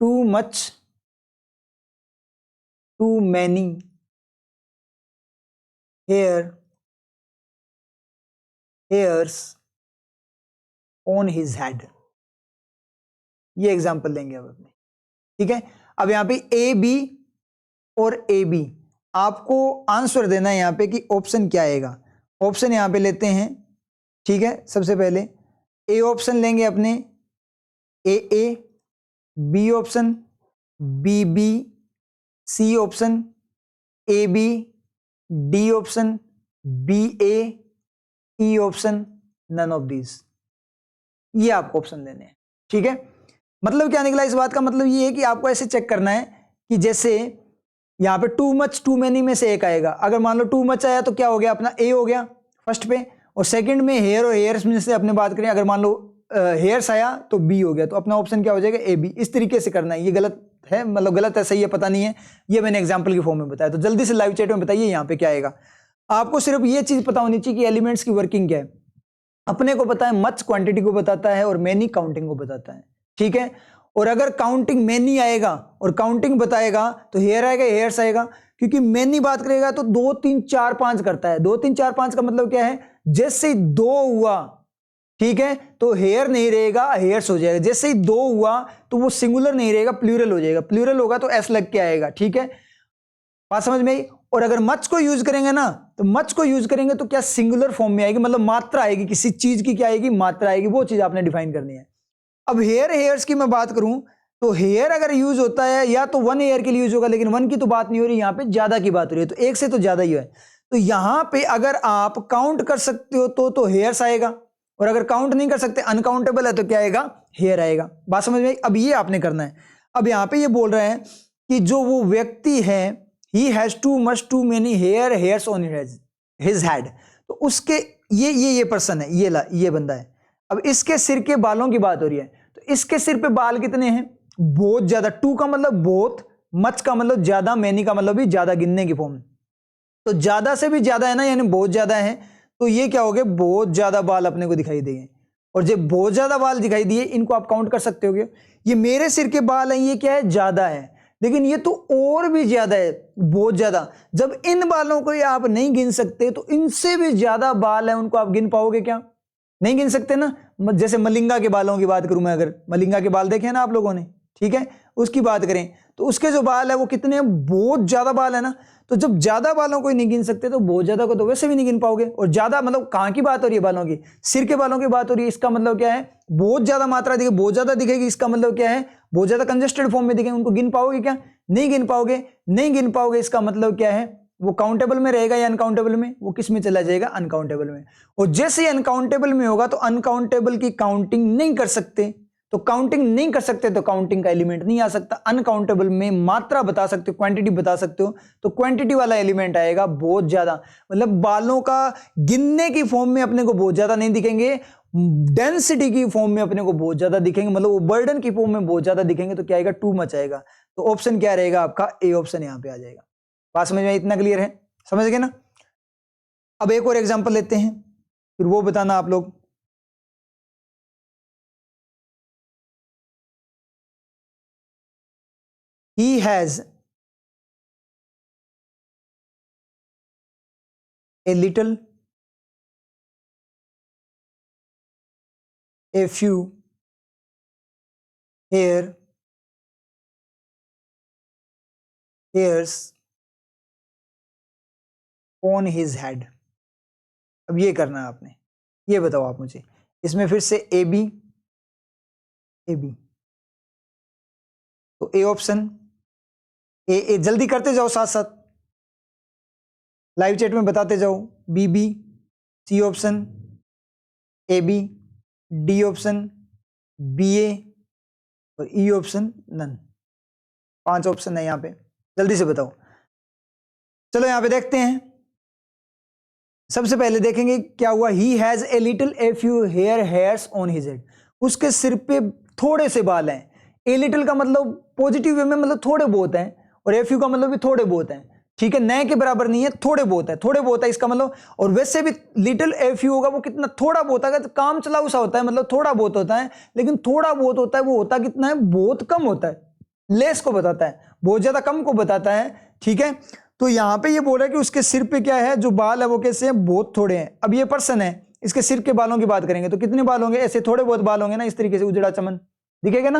too much too many hairs on his head. ये एग्जाम्पल लेंगे अब अपने। ठीक है, अब यहाँ पे ए बी और ए बी, आपको आंसर देना है यहाँ पे कि ऑप्शन क्या आएगा। ऑप्शन यहाँ पे लेते हैं। ठीक है, सबसे पहले ए ऑप्शन लेंगे अपने, A, B option, B, C option, A B, D option, B A, E option, none of these. ये आपको ऑप्शन लेने हैं। ठीक है, मतलब क्या निकला इस बात का, मतलब ये है कि आपको ऐसे चेक करना है कि जैसे यहाँ पे टू मच टू मैनी में से एक आएगा। अगर मान लो टू मच आया तो क्या हो गया, अपना ए हो गया फर्स्ट पे, और सेकंड में हेयर और हेयर्स में से अपने बात करें, अगर मान लो हेयर्स आया तो बी हो गया, तो अपना ऑप्शन क्या हो जाएगा, ए बी। इस तरीके से करना है। ये गलत है, मतलब गलत है सही है पता नहीं है, ये मैंने एग्जाम्पल की फॉर्म में बताया। तो जल्दी से लाइव चैट में बताइए यहाँ पे क्या आएगा। आपको सिर्फ ये चीज पता होनी चाहिए कि एलिमेंट्स की वर्किंग क्या है। अपने को पता है मच क्वांटिटी को बताता है और मैनी काउंटिंग को बताता है। ठीक है, और अगर काउंटिंग मैनी आएगा और काउंटिंग बताएगा तो हेयर आएगा, हेयर्स आएगा। क्योंकि मैनी बात करेगा तो 2 3 4 5 करता है। 2 3 4 5 का मतलब क्या है, जैसे ही 2 हुआ, ठीक है, तो हेयर नहीं रहेगा, हेयर्स हो जाएगा। जैसे ही 2 हुआ तो वो सिंगुलर नहीं रहेगा, प्लूरल हो जाएगा। प्लूरल होगा तो एस लग के आएगा। ठीक है, बात समझ में आई। और अगर मच को यूज करेंगे ना, तो मच को यूज करेंगे तो क्या सिंगुलर फॉर्म में आएगी, मतलब मात्रा आएगी, किसी चीज की क्या आएगी, मात्रा आएगी। वो चीज आपने डिफाइन करनी है। अब हेयर हेयर्स की मैं बात करूं तो हेयर अगर यूज होता है या तो 1 हेयर के लिए यूज होगा, लेकिन 1 की तो बात नहीं हो रही, यहां पे ज्यादा की बात हो रही है, तो 1 से तो ज्यादा ही है। तो यहां पे अगर आप काउंट कर सकते हो तो हेयर्स आएगा, और अगर काउंट नहीं कर सकते, अनकाउंटेबल है, तो क्या आएगा, हेयर आएगा। बात समझ में आई। अब ये आपने करना है। अब यहां पे ये बोल रहे हैं कि जो वो व्यक्ति है, he has too much too many hairs on his head. तो उसके ये पर्सन है, ये बंदा है। अब इसके सिर के बालों की बात हो रही है, तो इसके सिर पे बाल कितने हैं? बहुत ज्यादा। टू का मतलब बहुत, मच का मतलब ज्यादा, मैनी का मतलब भी ज्यादा, गिनने की फॉर्म। तो ज्यादा से भी ज्यादा है ना, यानी बहुत ज्यादा है। तो ये क्या हो गए? बहुत ज्यादा बाल अपने को दिखाई देंगे। और जब बहुत ज्यादा बाल दिखाई दिए, इनको आप काउंट कर सकते होगे। ये मेरे सिर के बाल हैं, ये क्या है? ज्यादा है। लेकिन ये तो और भी ज्यादा है, बहुत ज्यादा। जब इन बालों को ये आप नहीं गिन सकते, तो इनसे भी ज्यादा बाल है, उनको आप गिन पाओगे क्या? नहीं गिन सकते ना। जैसे मलिंगा के बालों की बात करूं मैं, अगर मलिंगा के बाल देखे ना आप लोगों ने, ठीक है, उसकी बात करें, तो उसके जो बाल है वो कितने हैं? बहुत ज्यादा बाल है ना। तो जब ज्यादा बालों को नहीं गिन सकते, तो बहुत ज्यादा को तो वैसे भी नहीं गिन पाओगे। और ज्यादा मतलब कहां की बात हो रही है? बालों की, सिर के बालों की बात हो रही है। इसका मतलब क्या है? बहुत ज्यादा मात्रा दिखे, बहुत ज्यादा दिखेगी। इसका मतलब क्या है? बहुत ज्यादा कंजेस्टेड फॉर्म में दिखेंगे। उनको गिन पाओगे क्या? नहीं गिन पाओगे। नहीं गिन पाओगे, इसका मतलब क्या है? वो काउंटेबल में रहेगा या अनकाउंटेबल में? वो किस में चला जाएगा? अनकाउंटेबल में। और जैसे ही अनकाउंटेबल में होगा, तो अनकाउंटेबल की काउंटिंग नहीं कर सकते। तो काउंटिंग नहीं कर सकते, तो काउंटिंग का एलिमेंट नहीं आ सकता। अनकाउंटेबल में मात्रा बता सकते हो, क्वांटिटी बता सकते हो, तो क्वांटिटी वाला एलिमेंट आएगा बहुत ज्यादा। मतलब बालों का गिनने की फॉर्म में अपने को बहुत ज्यादा नहीं दिखेंगे, डेंसिटी की फॉर्म में अपने को बहुत ज्यादा दिखेंगे, मतलब वो बर्डन की फॉर्म में बहुत ज्यादा दिखेंगे। तो क्या आएगा? टू मच आएगा। तो ऑप्शन क्या रहेगा आपका? ए ऑप्शन यहां पे आ जाएगा। बात समझ में? इतना क्लियर है? समझ गए ना? अब एक और एग्जांपल लेते हैं, फिर वो बताना आप लोग। He has a little, a few hairs on his head। अब ये करना है आपने। ये बताओ आप मुझे, इसमें फिर से ए बी, तो ए ऑप्शन, ए जल्दी करते जाओ, साथ साथ लाइव चैट में बताते जाओ। B B, C option, A B, D option, B A, और ई ऑप्शन नन। 5 ऑप्शन है यहां पे, जल्दी से बताओ। चलो यहां पे देखते हैं। सबसे पहले देखेंगे क्या हुआ। He has a little a few hairs on his head. उसके सिर पे थोड़े से बाल हैं। ए लिटिल का मतलब पॉजिटिव वे में मतलब थोड़े बहुत हैं, और ए फ्यू का मतलब भी थोड़े बहुत हैं। ठीक है, नए के बराबर नहीं है, थोड़े बहुत है, थोड़े बहुत है इसका मतलब। और वैसे भी लिटिल ए फ्यू होगा, वो कितना थोड़ा बहुत है, तो काम चलाऊ सा होता है, मतलब थोड़ा बहुत होता है। लेकिन थोड़ा बहुत होता है, वो होता कितना है? बहुत कम होता है। लेस को बताता है, बहुत ज्यादा कम को बताता है। ठीक है, तो यहां पे ये बोल रहा है कि उसके सिर पे क्या है? जो बाल है वो कैसे हैं? बहुत थोड़े हैं। अब ये पर्सन है, इसके सिर के बालों की बात करेंगे, तो कितने बाल होंगे? ऐसे थोड़े बहुत बाल होंगे ना, इस तरीके से उजड़ा चमन दिखेगा ना।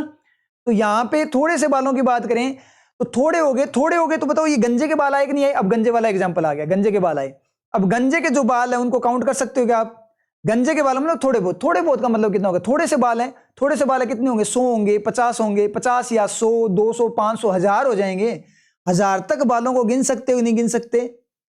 तो यहां पे थोड़े से बालों की बात करें, तो थोड़े हो गए। थोड़े हो गए तो बताओ ये गंजे के बाल आए कि नहीं आए? अब गंजे वाला एग्जांपल आ गया, गंजे के बाल आए। अब गंजे के जो बाल है उनको काउंट कर सकते हो क्या आप? गंजे के बाल मतलब थोड़े बहुत। थोड़े बहुत का मतलब कितना होगा? थोड़े से बाल है, थोड़े से बाल है, कितने होंगे? 100 होंगे, 50 होंगे, 50 या 100, 200, 500, 1000 हो जाएंगे। 1000 तक बालों को गिन सकते हो नहीं गिन सकते?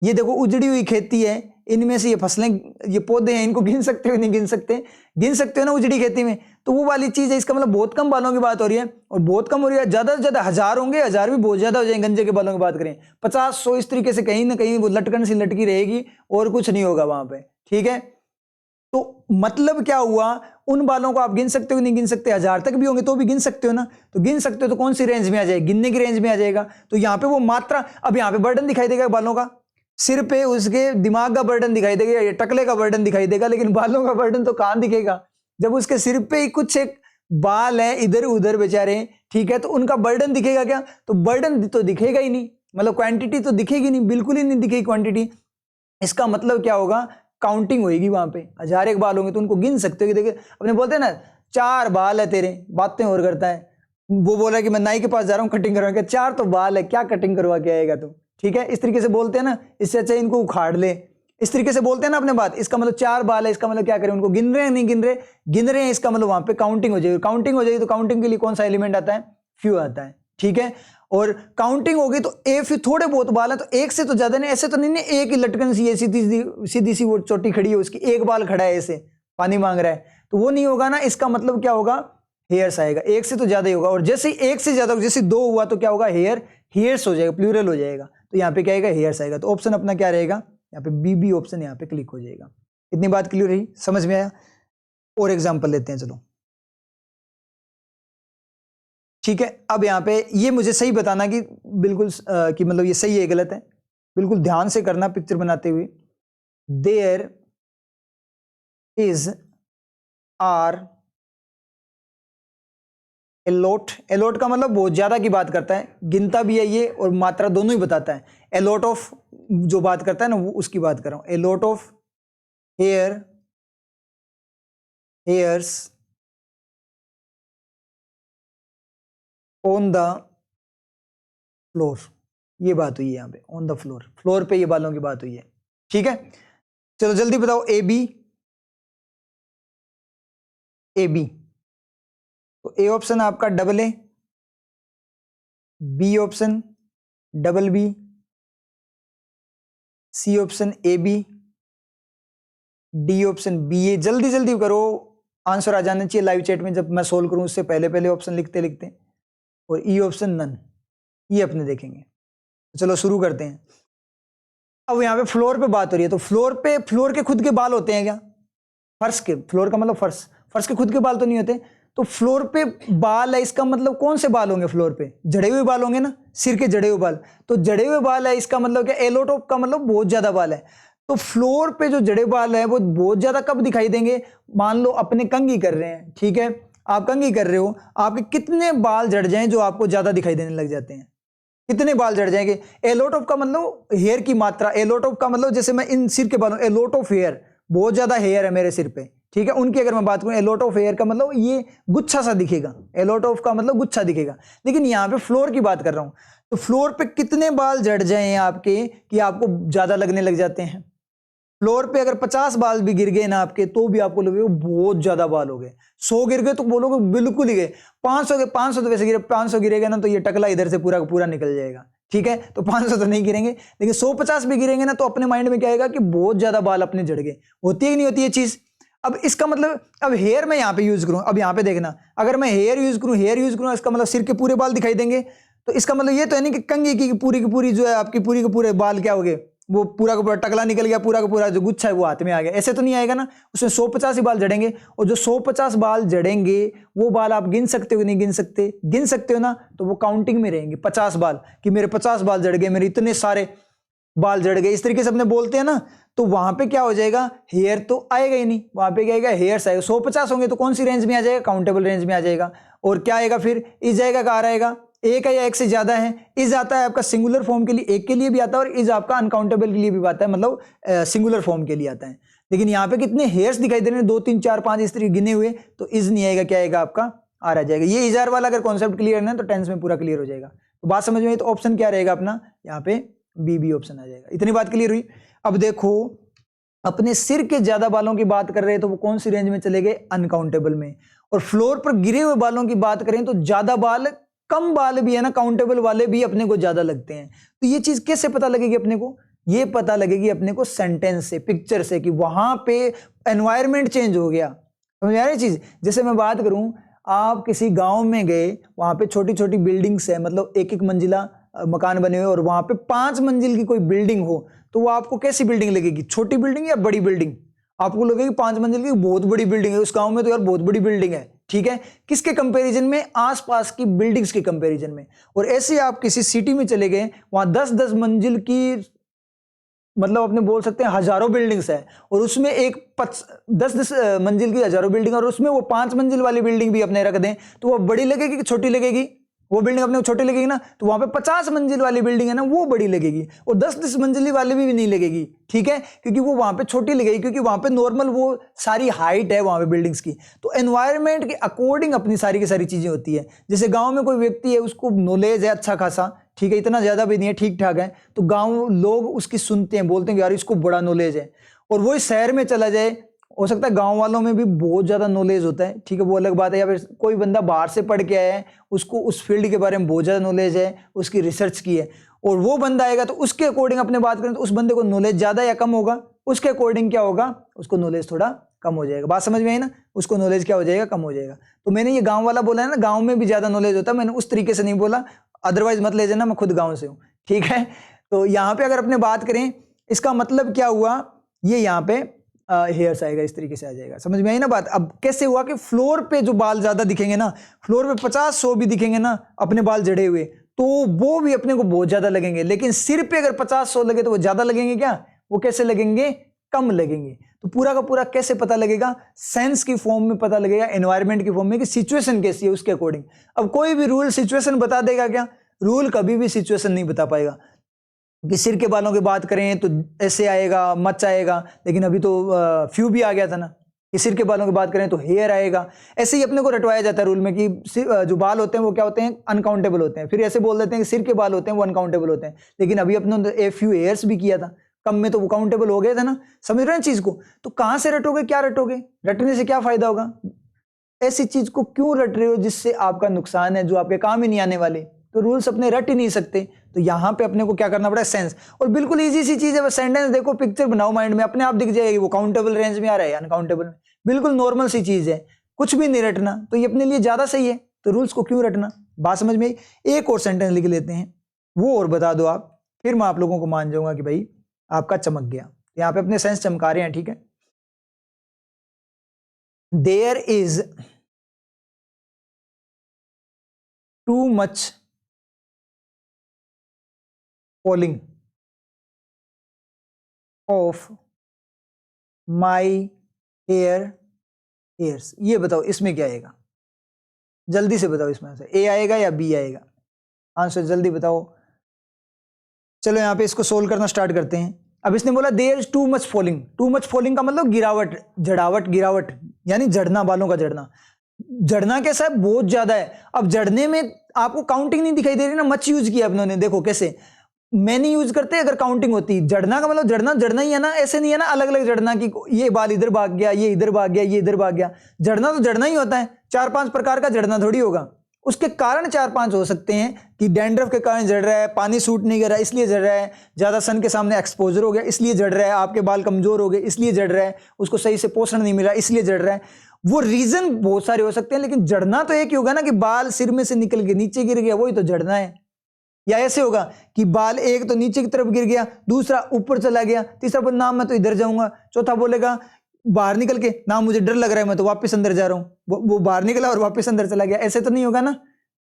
ये देखो उजड़ी हुई खेती है, इनमें से ये फसलें, ये पौधे हैं, इनको गिन सकते हो नहीं गिन सकते? गिन सकते हो ना उजड़ी खेती में। तो वो वाली चीज है, इसका मतलब बहुत कम बालों की बात हो रही है, और बहुत कम हो रही है। ज्यादा से ज्यादा 1000 होंगे, 1000 भी बहुत ज्यादा हो जाएंगे। गंजे के बालों की बात करें 50, 100 इस तरीके से कहीं ना कहीं वो लटकन सी लटकी रहेगी, और कुछ नहीं होगा वहां पे। ठीक है, तो मतलब क्या हुआ? उन बालों को आप गिन सकते हो नहीं गिन सकते? 1000 तक भी होंगे तो भी गिन सकते हो ना। तो गिन सकते हो, तो कौन सी रेंज में आ जाएगा? गिनने की रेंज में आ जाएगा। तो यहां पे वो मात्रा, अब यहां पे बर्डन दिखाई देगा बालों का, सिर पे उसके दिमाग का बर्डन दिखाई देगा, या टकले का बर्डन दिखाई देगा, लेकिन बालों का बर्डन तो कहां दिखेगा? जब उसके सिर पे ही कुछ एक बाल है इधर उधर बेचारे, ठीक है, तो उनका बर्डन दिखेगा क्या? तो बर्डन तो दिखेगा ही नहीं, मतलब क्वांटिटी तो दिखेगी नहीं, बिल्कुल ही नहीं दिखेगी क्वांटिटी। इसका मतलब क्या होगा? काउंटिंग होगी वहां पे। 1001 बाल होंगे तो उनको गिन सकते हो कि देखिए, अपने बोलते हैं ना 4 बाल है तेरे, बातें और करता है। वो बोल रहा है कि मैं नाई के पास जा रहा हूँ कटिंग करवा के, 4 तो बाल है, क्या कटिंग करवा के आएगा तू? ठीक है, इस तरीके से बोलते हैं ना, इससे अच्छा इनको उखाड़ ले, इस तरीके से बोलते हैं ना अपने बात। इसका मतलब 4 बाल है, इसका मतलब क्या करें? उनको गिन रहे हैं नहीं गिन रहे? गिन रहे हैं, इसका मतलब वहां पे काउंटिंग हो जाएगी। काउंटिंग हो जाएगी तो काउंटिंग के लिए कौन सा एलिमेंट आता है? फ्यू आता है। ठीक है, और काउंटिंग होगी तो ए फिर थोड़े बहुत बाल है, तो एक से तो ज्यादा नहीं, ऐसे तो नहीं एक ही लटकन सी है सीधी सी वो चोटी खड़ी है उसकी, एक बाल खड़ा है ऐसे पानी मांग रहा है, तो वो नहीं होगा ना। इसका मतलब क्या होगा? हेयर्स आएगा। एक से तो ज्यादा ही होगा, और जैसे ही एक से ज्यादा, जैसे 2 हुआ तो क्या होगा? हेयर्स हो जाएगा, प्लूरल हो जाएगा। तो यहाँ पे क्या आएगा? हेयर्स आएगा। तो ऑप्शन अपना क्या रहेगा? यहाँ पे बी ऑप्शन यहाँ पे क्लिक हो जाएगा। इतनी बात क्लियर रही, समझ में आया? और एग्जाम्पल लेते हैं, चलो ठीक है। अब यहाँ पे ये मुझे सही बताना कि बिल्कुल कि मतलब ये सही है गलत है, बिल्कुल ध्यान से करना पिक्चर बनाते हुए। There is are a lot, a lot का मतलब बहुत ज्यादा की बात करता है, गिनता भी है ये और मात्रा दोनों ही बताता है। एलोट ऑफ जो बात करता है ना वो उसकी बात कर रहा हूं। A lot of hairs on the floor, ये बात हुई है यहाँ पे, ऑन द फ्लोर, फ्लोर पे ये बालों की बात हुई है। ठीक है, चलो जल्दी बताओ। ए बी, ए बी, तो ए ऑप्शन आपका double A, B option double B, C option A B, D option B A. जल्दी जल्दी करो, आंसर आ जाना चाहिए लाइव चैट में जब मैं सोल्व करूं उससे पहले पहले ऑप्शन लिखते लिखते। और ई ऑप्शन नन, ये अपने देखेंगे। चलो शुरू करते हैं। अब यहाँ पे फ्लोर पे बात हो रही है, तो फ्लोर पे, फ्लोर के खुद के बाल होते हैं क्या? फर्श के, फ्लोर का मतलब फर्श, फर्श के खुद के बाल तो नहीं होते। तो फ्लोर पे बाल है, इसका मतलब कौन से बाल होंगे फ्लोर पे? जड़े हुए बाल होंगे ना, सिर के जड़े हुए बाल। तो जड़े हुए बाल है, इसका मतलब क्या? एलोटोप का मतलब बहुत ज्यादा बाल है। तो फ्लोर पे जो जड़े बाल है वो बहुत ज्यादा कब दिखाई देंगे? मान लो अपने कंघी कर रहे हैं, ठीक है, आप कंघी कर रहे हो, आपके कितने बाल जड़ जाएं जो आपको ज्यादा दिखाई देने लग जाते हैं? कितने बाल जड़ जाएंगे? एलोट ऑफ का मतलब हेयर की मात्रा, एलोट ऑफ का मतलब जैसे मैं इन सिर के बालों, एलोट ऑफ हेयर, बहुत ज्यादा हेयर है मेरे सिर पे, ठीक है, उनकी अगर मैं बात करूं, एलोट ऑफ हेयर का मतलब ये गुच्छा सा दिखेगा, एलोट ऑफ का मतलब गुच्छा दिखेगा। लेकिन यहां पे फ्लोर की बात कर रहा हूं, तो फ्लोर पे कितने बाल जड़ जाए आपके कि आपको ज्यादा लगने लग जाते हैं? फ्लोर पे अगर 50 बाल भी गिर गए ना आपके, तो भी आपको लगेगा बहुत ज्यादा बाल हो गए। 100 गिर गए तो बोलोगे बिल्कुल ही गए। 500 के 500 तो वैसे गिरे, 500 गिरेगा ना तो ये टकला इधर से पूरा पूरा निकल जाएगा, ठीक है। तो 500 तो नहीं गिरेंगे, लेकिन 150 भी गिरेंगे ना तो अपने माइंड में क्या आएगा कि बहुत ज्यादा बाल अपने जड़ गए। होती है कि नहीं होती ये चीज? अब इसका मतलब, अब हेयर मैं यहाँ पे यूज करूं, अब यहाँ पे देखना, अगर मैं हेयर यूज करूं, इसका मतलब सिर के पूरे बाल दिखाई देंगे। तो इसका मतलब ये तो है नहीं कि कंघी की पूरी जो है आपकी पूरी के पूरे बाल क्या हो गए, वो पूरा का पूरा टकला निकल गया, पूरा का पूरा जो गुच्छा है वो हाथ में आ गया, ऐसे तो नहीं आएगा ना। उसमें 150 ही बाल जड़ेंगे, और जो 150 बाल जड़ेंगे वो बाल आप गिन सकते हो? नहीं गिन सकते? गिन सकते हो ना, तो वो काउंटिंग में रहेंगे 50 बाल, कि मेरे 50 बाल जड़ गए, मेरे इतने सारे बाल जड़ गए, इस तरीके से अपने बोलते हैं ना। तो वहां पे क्या हो जाएगा? हेयर तो आएगा ही नहीं, वहां पे क्या आएगा? हेयर्स आएगा। 150 होंगे तो कौन सी रेंज में आ जाएगा? काउंटेबल रेंज में आ जाएगा। और क्या आएगा फिर? इज जाएगा, कहाँ रहेगा? एक है या एक से ज्यादा है? इज आता है आपका सिंगुलर फॉर्म के लिए, एक के लिए भी आता है, और इज आपका अनकाउंटेबल के लिए भी आता है, मतलब सिंगुलर फॉर्म के लिए आता है। लेकिन यहाँ पे कितने हेयर्स दिखाई दे रहे हैं? 2 3 4 5 इस तरीके गिने हुए, तो इज नहीं आएगा, क्या आएगा आपका? आर आ जाएगा। ये इजार वाला अगर कॉन्सेप्ट क्लियर है तो टेंस में पूरा क्लियर हो जाएगा। तो बात समझ में आई? तो ऑप्शन क्या रहेगा अपना यहाँ पे? बी ऑप्शन आ जाएगा। इतनी बात क्लियर हुई? अब देखो, अपने सिर के ज्यादा बालों की बात कर रहे हैं तो वो कौन सी रेंज में चले गए? अनकाउंटेबल में। और फ्लोर पर गिरे हुए बालों की बात करें तो ज्यादा बाल, कम बाल भी है ना, काउंटेबल वाले भी अपने को ज्यादा लगते हैं। तो ये चीज कैसे पता लगेगी अपने को? ये पता लगेगी अपने को सेंटेंस से, पिक्चर से, कि वहां पे एनवायरमेंट चेंज हो गया। समझ आ रही चीज? जैसे मैं बात करूं, आप किसी गांव में गए, वहां पे छोटी छोटी बिल्डिंग्स है, मतलब एक एक मंजिला मकान बने हुए, और वहां पे 5 मंजिल की कोई बिल्डिंग हो, तो वो आपको कैसी बिल्डिंग लगेगी? छोटी बिल्डिंग या बड़ी बिल्डिंग? आपको लगेगी 5 मंजिल की बहुत बड़ी बिल्डिंग है, उस गांव में तो यार बहुत बड़ी बिल्डिंग है, ठीक है। किसके कंपैरिजन में? आसपास की बिल्डिंग्स के कंपैरिजन में। और ऐसे आप किसी सिटी में चले गए, वहां 10-10 मंजिल की, मतलब अपने बोल सकते हैं हजारों बिल्डिंग्स है, और उसमें एक 10-10 मंजिल की हजारों बिल्डिंग, और उसमें वो 5 मंजिल वाली बिल्डिंग भी अपने रख दें, तो वो बड़ी लगेगी कि छोटी लगेगी? वो बिल्डिंग अपने को छोटी लगेगी ना। तो वहां पे 50 मंजिल वाली बिल्डिंग है ना, वो बड़ी लगेगी, और 10-10 मंजिल वाली भी नहीं लगेगी, ठीक है, क्योंकि वो वहां पे छोटी लगेगी, क्योंकि वहां पे नॉर्मल वो सारी हाइट है वहां पे बिल्डिंग्स की। तो एनवायरमेंट के अकॉर्डिंग अपनी सारी की सारी चीजें होती है। जैसे गांव में कोई व्यक्ति है, उसको नॉलेज है अच्छा खासा, ठीक है, इतना ज्यादा भी नहीं है, ठीक ठाक है, तो गांव लोग उसकी सुनते हैं, बोलते हैं यार इसको बड़ा नॉलेज है। और वही शहर में चला जाए, हो सकता है गांव वालों में भी बहुत ज्यादा नॉलेज होता है, ठीक है, वो अलग बात है। या फिर कोई बंदा बाहर से पढ़ के आया है, उसको उस फील्ड के बारे में बहुत ज्यादा नॉलेज है, उसकी रिसर्च की है, और वो बंदा आएगा तो उसके अकॉर्डिंग अपने बात करें तो उस बंदे को नॉलेज ज्यादा या कम होगा? उसके अकॉर्डिंग क्या होगा? उसको नॉलेज थोड़ा कम हो जाएगा। बात समझ में आई ना? उसको नॉलेज क्या हो जाएगा? कम हो जाएगा। तो मैंने ये गाँव वाला बोला है ना, गाँव में भी ज्यादा नॉलेज होता है, मैंने उस तरीके से नहीं बोला, अदरवाइज मत ले जाना, मैं खुद गाँव से हूँ, ठीक है। तो यहाँ पे अगर अपने बात करें इसका मतलब क्या हुआ, ये यहाँ पे हेयर्स आएगा, इस तरीके से आ जाएगा। समझ में आई ना बात। अब कैसे हुआ कि फ्लोर पे जो बाल ज्यादा दिखेंगे ना, फ्लोर पे 50-100 भी दिखेंगे ना अपने बाल जड़े हुए, तो वो भी अपने को बहुत ज्यादा लगेंगे। लेकिन सिर पे अगर 50-100 लगे तो वो ज्यादा लगेंगे क्या, वो कैसे लगेंगे, कम लगेंगे। तो पूरा का पूरा कैसे पता लगेगा, सेंस की फॉर्म में पता लगेगा, एनवायरमेंट की फॉर्म में, कि सिचुएशन कैसी है उसके अकॉर्डिंग। अब कोई भी रूल सिचुएशन बता देगा क्या, रूल कभी भी सिचुएशन नहीं बता पाएगा। कि सिर के बालों की बात करें तो ऐसे आएगा, मच आएगा, लेकिन अभी तो फ्यू भी आ गया था ना, कि सिर के बालों की बात करें तो हेयर आएगा। ऐसे ही अपने को रटवाया जाता है रूल में कि जो बाल होते हैं वो क्या होते हैं, अनकाउंटेबल होते हैं। फिर ऐसे बोल देते हैं कि सिर के बाल होते हैं वो अनकाउंटेबल होते हैं, लेकिन अभी अपने ए फ्यू हेयर्स भी किया था, कम में तो वो काउंटेबल हो गए थे ना। समझ रहे हैं चीज को। तो कहां से रटोगे, क्या रटोगे, रटने से क्या फायदा होगा, ऐसी चीज को क्यों रट रहे हो जिससे आपका नुकसान है, जो आपके काम ही नहीं आने वाले। तो रूल्स अपने रट ही नहीं सकते। तो यहां पे अपने को क्या करना पड़ा, सेंस। और बिल्कुल इजी सी चीज है, बस सेंटेंस देखो, पिक्चर बनाओ माइंड में, अपने आप दिख जाएगी वो काउंटेबल रेंज में आ रहा है, अनकाउंटेबल में। बिल्कुल नॉर्मल सी चीज है, कुछ भी नहीं रटना, तो ये अपने लिए ज्यादा सही है। तो रूल्स को क्यों रटना, बात समझ में आई। एक और सेंटेंस लिख लेते हैं, वो और बता दो आप, फिर मैं आप लोगों को मान जाऊंगा कि भाई आपका चमक गया। यहाँ पे अपने सेंस चमका रहे हैं, ठीक है। There is too much falling of my hairs. ये बताओ इसमें क्या आएगा, जल्दी से बताओ, इसमें आंसर ए आएगा या बी आएगा, आंसर जल्दी बताओ। चलो यहाँ पे इसको सोल्व करना स्टार्ट करते हैं। अब इसने बोला there is too much falling. Too much falling का मतलब गिरावट, जड़ावट, गिरावट यानी झड़ना, बालों का झड़ना। झड़ना कैसा है, बहुत ज्यादा है। अब झड़ने में आपको काउंटिंग नहीं दिखाई दे रही ना, मच यूज किया अपनों ने, देखो कैसे मैंने यूज करते अगर काउंटिंग होती। झड़ना का मतलब झड़ना झड़ना ही है ना, ऐसे नहीं है ना अलग अलग झड़ना की ये बाल इधर भाग गया, ये इधर भाग गया, ये इधर भाग गया। झड़ना तो झड़ना ही होता है, 4-5 प्रकार का झड़ना थोड़ी होगा। उसके कारण 4-5 हो सकते हैं कि डैंड्रफ के कारण झड़ रहा है, पानी सूट नहीं कर रहा है इसलिए झड़ रहा है, ज्यादा सन के सामने एक्सपोजर हो गया इसलिए झड़ रहा है, आपके बाल कमजोर हो गए इसलिए झड़ रहा है, उसको सही से पोषण नहीं मिला इसलिए झड़ रहा है। वो रीजन बहुत सारे हो सकते हैं, लेकिन झड़ना तो एक ही होगा ना, कि बाल सिर में से निकल के नीचे गिर गया, वही तो झड़ना है। या ऐसे होगा कि बाल एक तो नीचे की तरफ गिर गया, दूसरा ऊपर चला गया, तीसरा बोल ना मैं तो इधर जाऊंगा, चौथा बोलेगा बाहर निकल के ना मुझे डर लग रहा है मैं तो वापस अंदर जा रहा हूं, वो बाहर निकला और वापस अंदर चला गया। ऐसे तो नहीं होगा ना।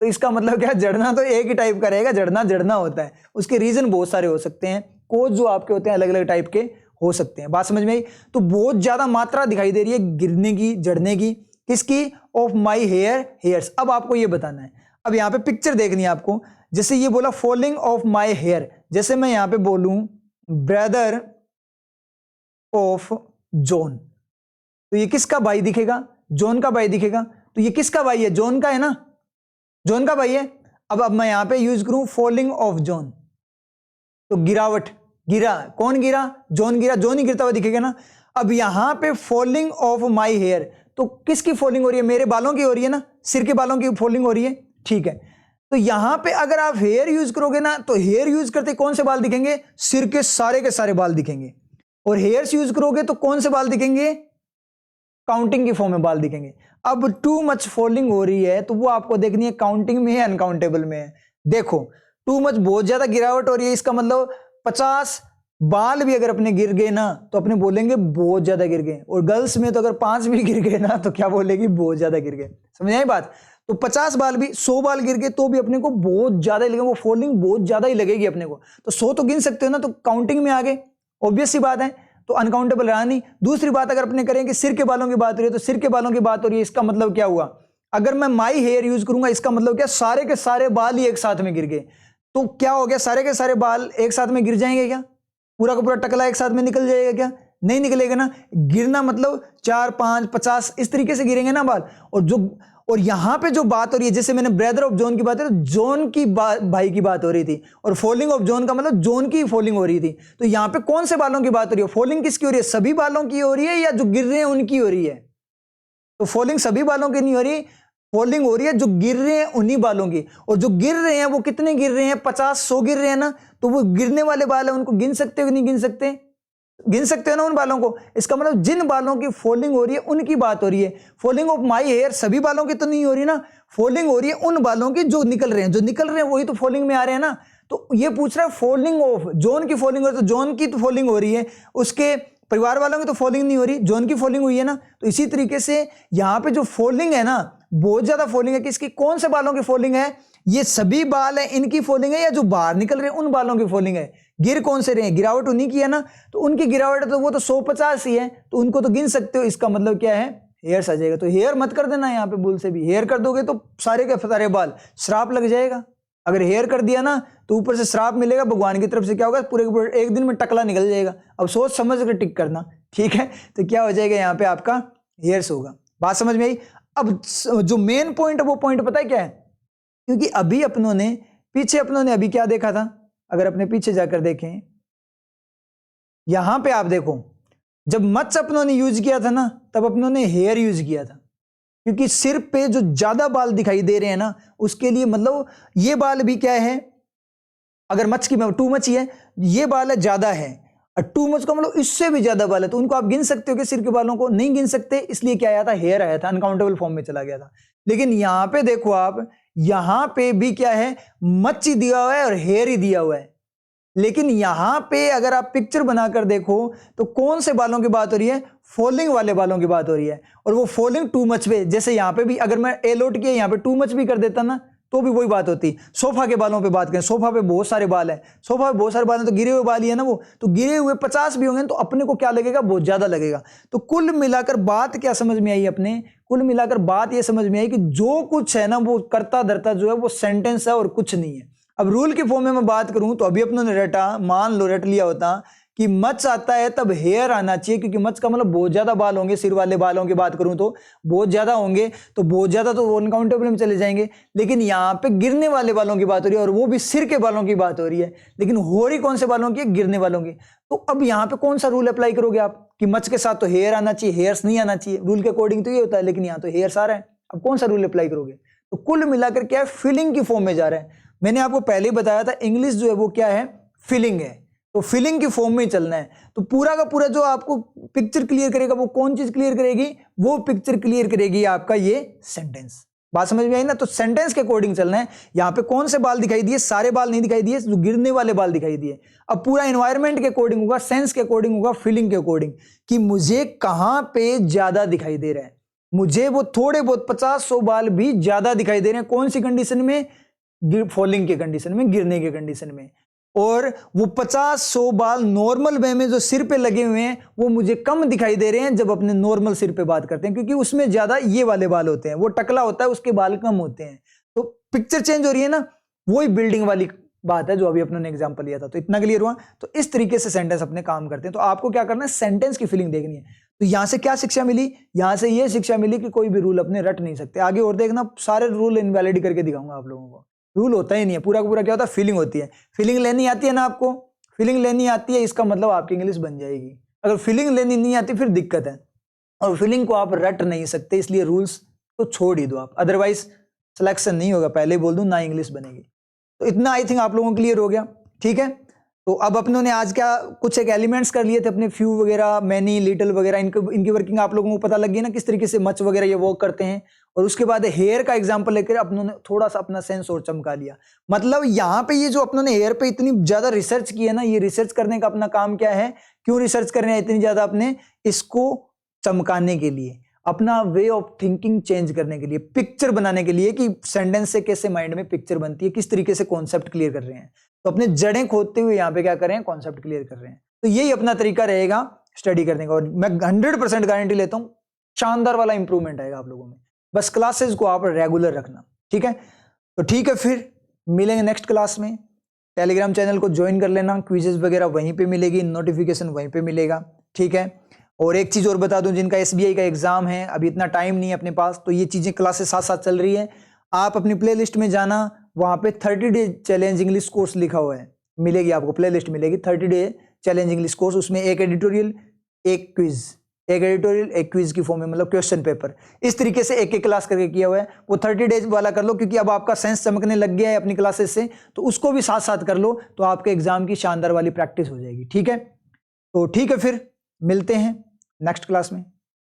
तो इसका मतलब क्या, झड़ना तो एक ही टाइप का रहेगा, झड़ना झड़ना होता है। उसके रीजन बहुत सारे हो सकते हैं, कोज जो आपके होते हैं अलग अलग टाइप के हो सकते हैं। बात समझ में आई। तो बहुत ज्यादा मात्रा दिखाई दे रही है गिरने की, झड़ने की, किसकी, ऑफ माई हेयर्स। अब आपको ये बताना है, अब यहाँ पे पिक्चर देखनी है आपको। जैसे ये बोला फॉलिंग ऑफ माई हेयर, जैसे मैं यहां पे बोलूं ब्रदर ऑफ जॉन, तो ये किसका भाई दिखेगा, जॉन का भाई दिखेगा। तो ये किसका भाई है, जॉन का है ना, जॉन का भाई है। अब मैं यहां पे यूज करूं फॉलिंग ऑफ जॉन, तो गिरावट, गिरा, कौन गिरा, जॉन गिरा, जॉन ही गिरता हुआ दिखेगा ना। अब यहां पे फॉलिंग ऑफ माई हेयर, तो किसकी फॉलिंग हो रही है, मेरे बालों की हो रही है ना, सिर के बालों की फॉलिंग हो रही है, ठीक है। तो यहां पे अगर आप हेयर यूज करोगे ना, तो हेयर यूज करते कौन से बाल दिखेंगे, सिर के सारे बाल दिखेंगे। और हेयर्स यूज करोगे तो कौन से बाल दिखेंगे, काउंटिंग की फॉर्म में बाल दिखेंगे। अब टू मच फॉलिंग हो रही है तो वो आपको देखनी है काउंटिंग में है अनकाउंटेबल में है। देखो टू मच बहुत ज्यादा गिरावट हो रही है, इसका मतलब 50 बाल भी अगर अपने गिर गए ना तो अपने बोलेंगे बहुत ज्यादा गिर गए। और गर्ल्स में तो अगर 5 भी गिर गए ना तो क्या बोलेगी, बहुत ज्यादा गिर गए। समझ आई बात। तो 50 बाल भी, 100 बाल गिर गए तो भी अपने को बहुत ज्यादा ही लगेगा, वो फॉलिंग बहुत ज्यादा ही लगेगी अपने को। तो 100 तो गिन सकते हो ना, तो काउंटिंग में आ गए, ऑब्वियस सी बात है, तो अनकाउंटेबल रहा नहीं। दूसरी बात अगर अपने करें कि सिर के बालों की बात हो रही है, तो सिर के बालों की बात हो रही है, इसका मतलब क्या हुआ, अगर मैं माई हेयर यूज करूंगा इसका मतलब क्या, सारे के सारे बाल ही एक साथ में गिर गए। तो क्या हो गया, सारे के सारे बाल एक साथ में गिर जाएंगे क्या, पूरा का पूरा टकला एक साथ में निकल जाएगा क्या, नहीं निकलेगा ना। गिरना मतलब 4, 5, 50 इस तरीके से गिरेंगे ना बाल। और यहां पे जो बात हो रही है, जैसे मैंने ब्रदर ऑफ जॉन की बात है, तो जॉन की भाई की बात हो रही थी, और फॉलिंग ऑफ जॉन का मतलब जॉन की फॉलिंग हो रही थी। तो यहां पे कौन से बालों की बात हो रही है, फॉलिंग किसकी हो रही है, सभी बालों की हो रही है या जो गिर रहे हैं उनकी हो रही है। तो फॉलिंग सभी बालों की नहीं हो रही, फॉलिंग हो रही है जो गिर रहे हैं उन्हीं बालों की। और जो गिर रहे हैं वो कितने गिर रहे हैं, 50, 100 गिर रहे हैं ना, तो वो गिरने वाले बाल है, उनको गिन सकते हो कि नहीं गिन सकते, गिन सकते हो ना उन बालों को। इसका मतलब जिन बालों की फॉलिंग हो रही है उनकी बात हो रही है। फॉलिंग ऑफ माई हेयर सभी बालों की तो नहीं हो रही ना, फॉलिंग हो रही है उन बालों की जो निकल रहे हैं, जो निकल रहे हैं वही तो फॉलिंग में आ रहे हैं ना। तो ये पूछ रहा है फॉलिंग ऑफ, जॉन की फॉलिंग हो रही है, तो जॉन की तो फॉलिंग हो रही है, उसके परिवार वालों की तो फॉलिंग नहीं हो रही, जॉन की फॉलिंग हुई है ना। तो इसी तरीके से यहाँ पे जो फॉलिंग है ना, बहुत ज्यादा फॉलिंग है। किसकी, कौन से बालों की फॉलिंग है? ये सभी बाल है इनकी फॉलिंग है, या जो बाहर निकल रहे हैं उन बालों की फॉलिंग है? गिर कौन से रहे हैं? गिरावट उन्हीं की है ना। तो उनकी गिरावट है तो वो तो 150 ही है, तो उनको तो गिन सकते हो। इसका मतलब क्या है? हेयर्स आ जाएगा। तो हेयर मत कर देना यहाँ पे भूल से भी, हेयर कर दोगे तो सारे के सारे बाल श्राप लग जाएगा। अगर हेयर कर दिया ना तो ऊपर से श्राप मिलेगा भगवान की तरफ से, क्या होगा, पूरे पूरे एक दिन में टकला निकल जाएगा। अब सोच समझ कर टिक करना, ठीक है। तो क्या हो जाएगा यहाँ पे आपका हेयर्स होगा। बात समझ में आई? अब जो मेन पॉइंट है वो पॉइंट पता है क्या है? क्योंकि अभी अपनों ने अभी क्या देखा था, अगर अपने पीछे जाकर देखें, यहां पे आप देखो, जब मच अपनों ने यूज किया था ना, तब अपनों ने हेयर यूज किया था। क्योंकि सिर पे जो ज्यादा बाल दिखाई दे रहे हैं ना, उसके लिए मतलब ये बाल भी क्या है, अगर मच की टू मच ही है, ये बाल है ज्यादा है, और टू मच का मतलब इससे भी ज्यादा बाल है, तो उनको आप गिन सकते हो कि सिर के बालों को नहीं गिन सकते, इसलिए क्या आया था, हेयर आया था, अनकाउंटेबल फॉर्म में चला गया था। लेकिन यहां पे देखो आप, यहां पे भी क्या है, मच ही दिया हुआ है और हेयर ही दिया हुआ है। लेकिन यहां पे अगर आप पिक्चर बनाकर देखो तो कौन से बालों की बात हो रही है? फॉलिंग वाले बालों की बात हो रही है। और वो फॉलिंग टू मच पे, जैसे यहां पे भी अगर मैं ए लोट किया यहां पे टू मच भी कर देता ना, तो भी वही बात होती। सोफा के बालों पे बात करें, सोफा पे बहुत सारे बाल हैं, सोफा पे बहुत सारे बाल हैं, तो गिरे हुए बाल ही है ना वो, तो गिरे हुए 50 भी होंगे तो अपने को क्या लगेगा, बहुत ज्यादा लगेगा। तो कुल मिलाकर बात क्या समझ में आई अपने? कुल मिलाकर बात ये समझ में आई कि जो कुछ है ना वो करता धरता जो है वो सेंटेंस है और कुछ नहीं है। अब रूल के फॉर्म में मैं बात करूं तो अभी अपनों ने रटा, मान लो रट लिया होता कि मच आता है तब हेयर आना चाहिए, क्योंकि मच का मतलब बहुत ज्यादा बाल होंगे, सिर वाले बालों की बात करूं तो बहुत ज्यादा होंगे, तो बहुत ज्यादा तो अनकाउंटेबल में चले जाएंगे। लेकिन यहाँ पे गिरने वाले बालों की बात हो रही है, और वो भी सिर के बालों की बात हो रही है, लेकिन हो रही कौन से बालों की? गिरने वालों की। तो अब यहाँ पे कौन सा रूल अप्लाई करोगे आप कि मच के साथ तो हेयर आना चाहिए, हेयर्स नहीं आना चाहिए? रूल के अकॉर्डिंग तो ये होता है, लेकिन यहाँ तो हेयर्स आ रहा है। अब कौन सा रूल अप्लाई करोगे? तो कुल मिलाकर क्या है, फिलिंग की फॉर्म में जा रहा है। मैंने आपको पहले ही बताया था, इंग्लिश जो है वो क्या है, फिलिंग है, तो फिलिंग की फॉर्म में ही चलना है। तो पूरा का पूरा जो आपको पिक्चर क्लियर करेगा, वो कौन चीज क्लियर करेगी? वो पिक्चर क्लियर करेगी आपका ये सेंटेंस। बात समझ में आई ना? तो सेंटेंस के अकॉर्डिंग चलना है। यहाँ पे कौन से बाल दिखाई दिए? सारे बाल नहीं दिखाई दिए, जो गिरने वाले बाल दिखाई दिए। अब पूरा एनवायरमेंट के अकॉर्डिंग होगा, सेंस के अकॉर्डिंग होगा, फीलिंग के अकॉर्डिंग, कि मुझे कहां पे ज्यादा दिखाई दे रहा है। मुझे वो थोड़े बहुत 50-100 बाल भी ज्यादा दिखाई दे रहे हैं, कौन सी कंडीशन में? फॉलिंग के कंडीशन में, गिरने के कंडीशन में। और वो 50-100 बाल नॉर्मल वे में जो सिर पे लगे हुए हैं वो मुझे कम दिखाई दे रहे हैं जब अपने नॉर्मल सिर पे बात करते हैं, क्योंकि उसमें ज्यादा ये वाले बाल होते हैं, वो टकला होता है, उसके बाल कम होते हैं। तो पिक्चर चेंज हो रही है ना, वही बिल्डिंग वाली बात है जो अभी अपने एग्जांपल लिया था। तो इतना क्लियर हुआ? तो इस तरीके से सेंटेंस अपने काम करते हैं। तो आपको क्या करना है, सेंटेंस की फीलिंग देखनी है। तो यहां से क्या शिक्षा मिली? यहां से ये शिक्षा मिली कि कोई भी रूल अपने रट नहीं सकते। आगे और देखना, सारे रूल इनवैलिड करके दिखाऊंगा आप लोगों को। रूल होता ही नहीं है, पूरा का पूरा क्या होता है, फीलिंग होती है। फीलिंग लेनी आती है ना आपको, फीलिंग लेनी आती है, इसका मतलब आपकी इंग्लिश बन जाएगी। अगर फीलिंग लेनी नहीं आती फिर दिक्कत है, और फीलिंग को आप रट नहीं सकते, इसलिए रूल्स तो छोड़ ही दो आप, अदरवाइज सिलेक्शन नहीं होगा, पहले बोल दूं, ना इंग्लिश बनेगी। तो इतना आई थिंक आप लोगों को क्लियर हो गया, ठीक है। तो अब अपनों ने आज क्या कुछ एक एलिमेंट्स कर लिए थे अपने, फ्यू वगैरह, मैनी, लिटिल वगैरह, इनकी वर्किंग आप लोगों को पता लग गई ना, किस तरीके से मच वगैरह ये वर्क करते हैं। और उसके बाद हेयर का एग्जांपल लेकर अपनों ने थोड़ा सा अपना सेंस और चमका लिया। मतलब यहाँ पे ये जो अपनों ने हेयर पे इतनी ज्यादा रिसर्च की है ना, ये रिसर्च करने का अपना काम क्या है, क्यों रिसर्च करने हैं इतनी ज्यादा? अपने इसको चमकाने के लिए, अपना वे ऑफ थिंकिंग चेंज करने के लिए, पिक्चर बनाने के लिए, कि सेंटेंस से कैसे माइंड में पिक्चर बनती है, किस तरीके से कॉन्सेप्ट क्लियर कर रहे हैं। तो अपने जड़ें खोदते हुए यहाँ पे क्या कर रहे हैं, कॉन्सेप्ट क्लियर कर रहे हैं। तो यही अपना तरीका रहेगा स्टडी करने का, और मैं 100% गारंटी लेता हूँ शानदार वाला इंप्रूवमेंट आएगा आप लोगों में। बस क्लासेस को आप रेगुलर रखना, ठीक है। तो ठीक है, फिर मिलेंगे नेक्स्ट क्लास में। टेलीग्राम चैनल को ज्वाइन कर लेना, क्विजेज वगैरह वहीं पे मिलेगी, नोटिफिकेशन वहीं पे मिलेगा, ठीक है। और एक चीज और बता दूं, जिनका SBI का एग्जाम है, अभी इतना टाइम नहीं है अपने पास, तो ये चीजें क्लासेस साथ साथ चल रही है। आप अपनी प्लेलिस्ट में जाना, वहां पे 30 डे चैलेंज इंग्लिश कोर्स लिखा हुआ है, मिलेगी आपको, प्लेलिस्ट मिलेगी 30 डे चैलेंज इंग्लिश कोर्स। उसमें एक एडिटोरियल, एक क्विज, एक एडिटोरियल, एक क्विज की फॉर्म में, मतलब क्वेश्चन पेपर, इस तरीके से एक एक क्लास करके किया हुआ है। वो 30 डेज वाला कर लो, क्योंकि अब आपका सेंस चमकने लग गया है अपनी क्लासेस से, तो उसको भी साथ साथ कर लो, तो आपके एग्जाम की शानदार वाली प्रैक्टिस हो जाएगी, ठीक है। तो ठीक है, फिर मिलते हैं नेक्स्ट क्लास में।